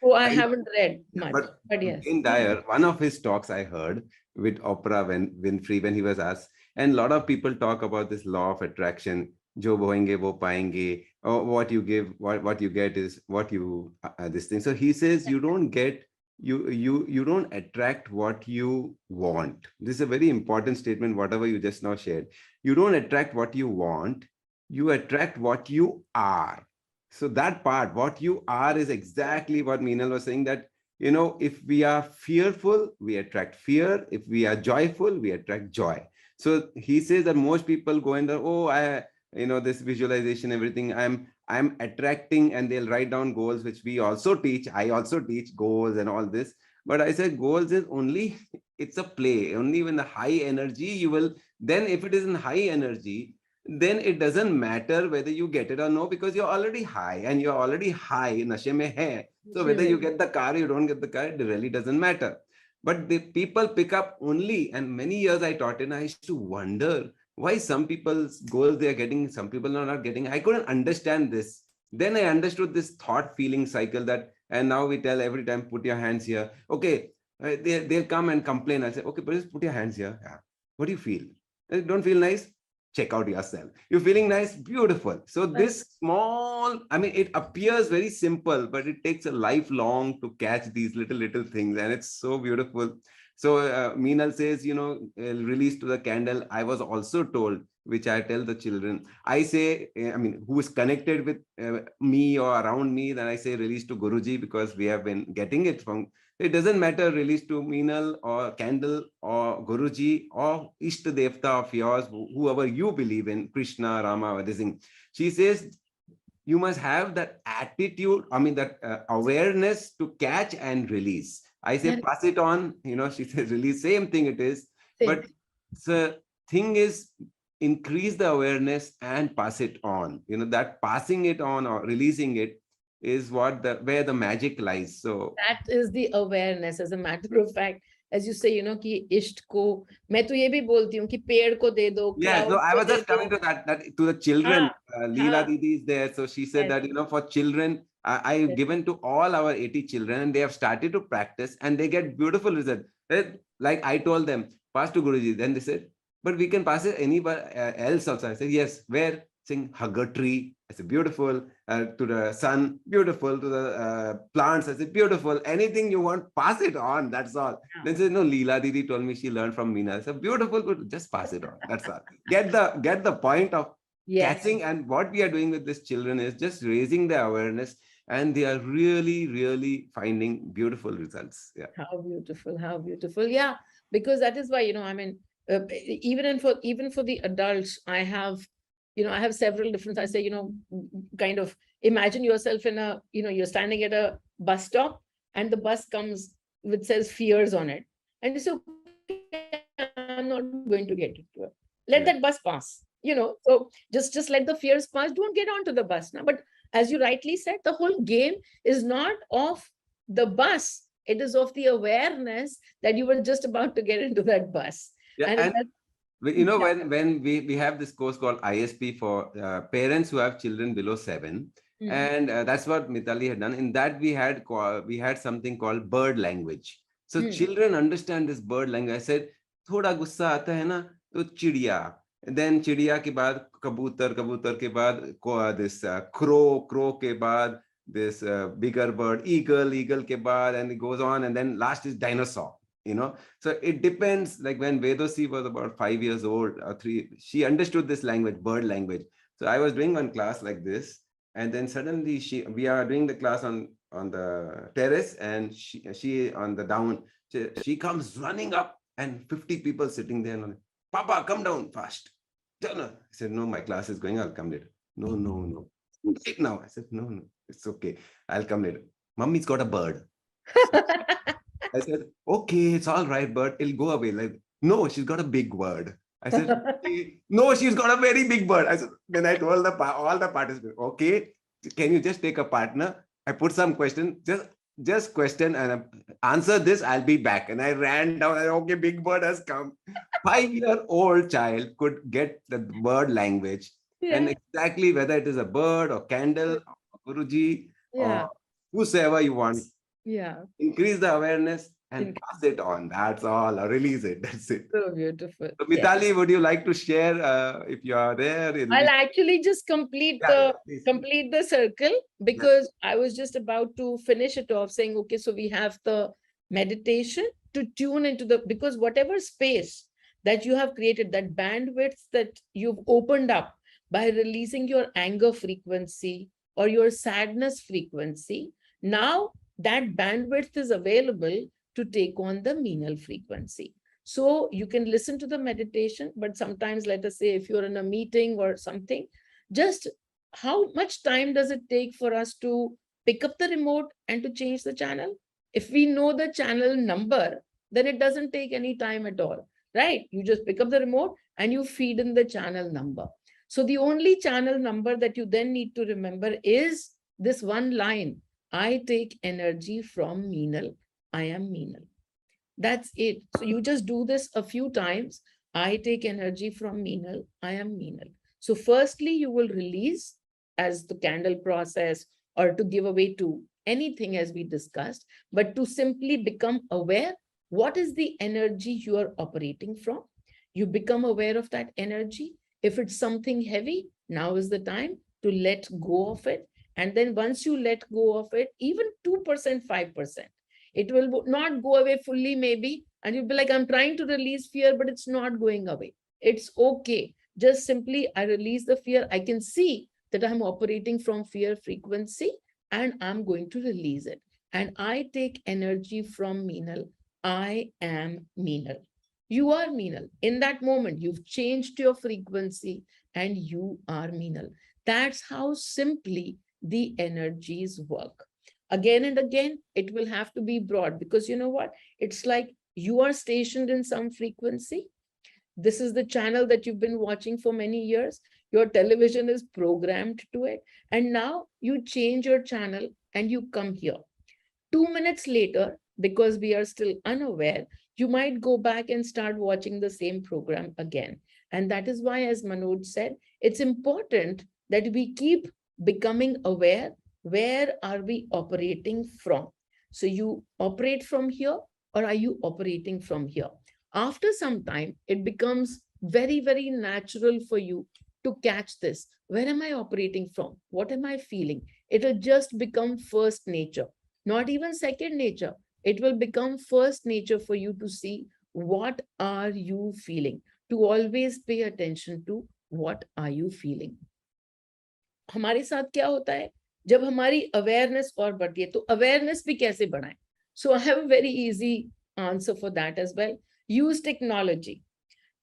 Speaker 2: So I haven't read much, but yes.
Speaker 1: Wayne Dyer, one of his talks I heard with Oprah Winfrey when he was asked, and a lot of people talk about this law of attraction. जो बोएंगे वो पाएंगे, or what you give, what you get is what you this thing. So he says you don't get you don't attract what you want. This is a very important statement. Whatever you just now shared, you don't attract what you want. You attract what you are. So that part, what you are, is exactly what Meenal was saying, that, if we are fearful, we attract fear. If we are joyful, we attract joy. So he says that most people go in there, this visualization, everything, I'm attracting, and they'll write down goals, which we also teach. I also teach goals and all this. But I said goals is only, it's a play. Only when the high energy, you will, then if it is in high energy, then it doesn't matter whether you get it or no, because you're already high, and you're already high, nashe mein hai. So whether you get the car, you don't get the car, it really doesn't matter. But the people pick up only, and many years I taught, and I used to wonder why some people's goals they are getting, some people are not getting. I couldn't understand this. Then I understood this thought feeling cycle, that, and now we tell every time, put your hands here. Okay, they'll come and complain. I'll say, okay, but just put your hands here. Yeah. What do you feel? Don't feel nice? Check out yourself. You're feeling nice? Beautiful. So this small, it appears very simple, but it takes a lifelong to catch these little things, and it's so beautiful. So Meenal says, release to the candle. I was also told, which I tell the children, I say, who is connected with me or around me, then I say release to Guruji, because we have been getting it from, it doesn't matter, release to Meenal or candle or Guruji or Ishta Devta of yours, whoever you believe in, Krishna, Rama, everything. She says, you must have that attitude, that awareness to catch and release. I say, pass it on, she says, release, same thing it is. But the thing is, increase the awareness and pass it on. That passing it on or releasing it is where the magic lies. So
Speaker 2: that is the awareness. As a matter of fact, as you say, कि इष्ट को, मैं तो ये भी बोलती हूँ कि पेड़ को दे दो.
Speaker 1: Yeah, no, I was just coming to that to the children. Leela Didi is there, so she said that for children, I've given to all our 80 children, and they have started to practice, and they get beautiful results. Like I told them, pass to Guruji. Then they said, but we can pass it anybody else also. I said, yes. Where? Saying, hug a tree. I said, beautiful. To the sun, beautiful. To the plants, I said, beautiful. Anything you want, pass it on. That's all. Then said, no, Leela Didi told me she learned from Meenal. I said, beautiful, good. Just pass it on. That's all. Get the point of catching. And what we are doing with these children is just raising their awareness, and they are really, really finding beautiful results. Yeah.
Speaker 2: How beautiful. Yeah, because that is why, even for the adults, I have several different, I say, kind of imagine yourself in a, you're standing at a bus stop, and the bus comes which says fears on it. And you say, okay, I'm not going to get into it. Let that bus pass. So just let the fears pass, don't get onto the bus now. But as you rightly said, the whole game is not of the bus, it is of the awareness that you were just about to get into that bus.
Speaker 1: Yeah,
Speaker 2: And
Speaker 1: and
Speaker 2: yeah.
Speaker 1: when we have this course called ISP for parents who have children below 7, and that's what Mitali had done. In that we had something called bird language. So children understand this bird language. I said, थोड़ा गुस्सा आता है ना तो चिड़िया, then चिड़िया के बाद कबूतर, कबूतर के बाद this crow के बाद this bigger bird, eagle के बाद, and it goes on, and then last is dinosaur. So it depends. Like when Vedosi was about 5 years old or 3, she understood this language, bird language. So I was doing one class like this, and then suddenly we are doing the class on the terrace, and she on the down. She comes running up, and 50 people sitting there, and Papa, come down fast. I said, no, my class is going. I'll come later. No. Right now. I said, no, it's okay. I'll come later. Mummy's got a bird. I said, okay, it's all right, but it'll go away. Like, no, she's got a big bird. I said, okay. No, she's got a very big bird. I said, then I told all the participants, okay, can you just take a partner? I put some question, just question and answer this, I'll be back. And I ran down, and okay, big bird has come. 5-year-old child could get the bird language, and exactly whether it is a bird or candle or Guruji or whosoever you want. Increase the awareness and pass it on. That's all, or release it. That's it.
Speaker 2: So beautiful.
Speaker 1: So Mitali, would you like to share if you are there?
Speaker 2: I'll actually just complete the circle, because I was just about to finish it off saying, okay, so we have the meditation to tune into because whatever space that you have created, that bandwidth that you've opened up by releasing your anger frequency or your sadness frequency, now that bandwidth is available to take on the Meenal frequency. So you can listen to the meditation, but sometimes, let us say, if you're in a meeting or something, just how much time does it take for us to pick up the remote and to change the channel? If we know the channel number, then it doesn't take any time at all, right? You just pick up the remote and you feed in the channel number. So the only channel number that you then need to remember is this one line: I take energy from Meenal. I am Meenal. That's it. So you just do this a few times. I take energy from Meenal. I am Meenal. So firstly, you will release as the candle process, or to give away to anything as we discussed, but to simply become aware, what is the energy you are operating from? You become aware of that energy. If it's something heavy, now is the time to let go of it. And then once you let go of it, even 2%, 5%, it will not go away fully maybe. And you'll be like, I'm trying to release fear, but it's not going away. It's okay. Just simply, I release the fear. I can see that I'm operating from fear frequency, and I'm going to release it. And I take energy from Meenal. I am Meenal. You are Meenal. In that moment, you've changed your frequency and you are Meenal. That's how simply the energies work. Again and again, it will have to be broad, because you know what? It's like you are stationed in some frequency. This is the channel that you've been watching for many years. Your television is programmed to it. And now you change your channel and you come here. 2 minutes later, because we are still unaware, you might go back and start watching the same program again. And that is why, as Manoj said, it's important that we keep becoming aware. Where are we operating from? So you operate from here, or are you operating from here? After some time, it becomes very, very natural for you to catch this. Where am I operating from? What am I feeling? It will just become first nature, not even second nature. It will become first nature for you to see what are you feeling, to always pay attention to what are you feeling. हमारे साथ क्या होता है जब हमारी awareness और बढ़ती है, तो अवेयरनेस भी कैसे बढ़ाएं? So I have a very easy answer for that as well. Use technology,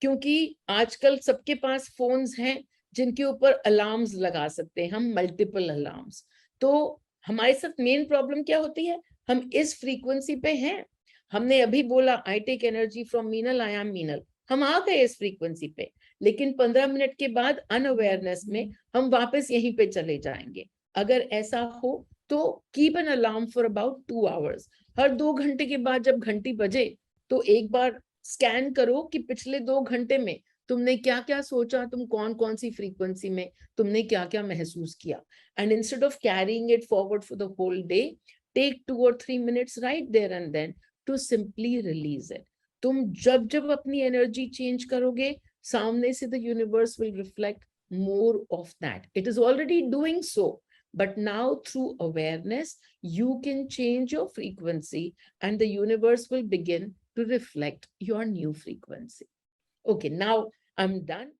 Speaker 2: क्योंकि आजकल सबके पास फोन्स हैं जिनके ऊपर अलार्म्स लगा सकते हैं हम, मल्टीपल अलार्म्स. तो हमारे साथ मेन प्रॉब्लम क्या होती है? हम इस फ्रीक्वेंसी पे हैं. हमने अभी बोला I take energy from Meenal, I am Meenal. हम आ गए इस फ्रीक्वेंसी पे, लेकिन 15 मिनट के बाद अनअवेयरनेस में हम वापस यहीं पे चले जाएंगे। अगर ऐसा हो तो keep an alarm for about 2 hours. हर 2 घंटे के बाद जब घंटी बजे तो एक बार स्कैन करो कि पिछले 2 घंटे में तुमने क्या क्या सोचा, तुम कौन कौन सी फ्रीक्वेंसी में तुमने क्या क्या महसूस किया। And instead of carrying it forward for the whole day, take 2 or 3 minutes right there and then to simply release it. तुम जब जब अपनी एनर्जी चेंज करोगे, सामने से the universe will reflect more of that. It is already doing so, but now through awareness you can change your frequency and the universe will begin to reflect your new frequency. Okay, now I'm done.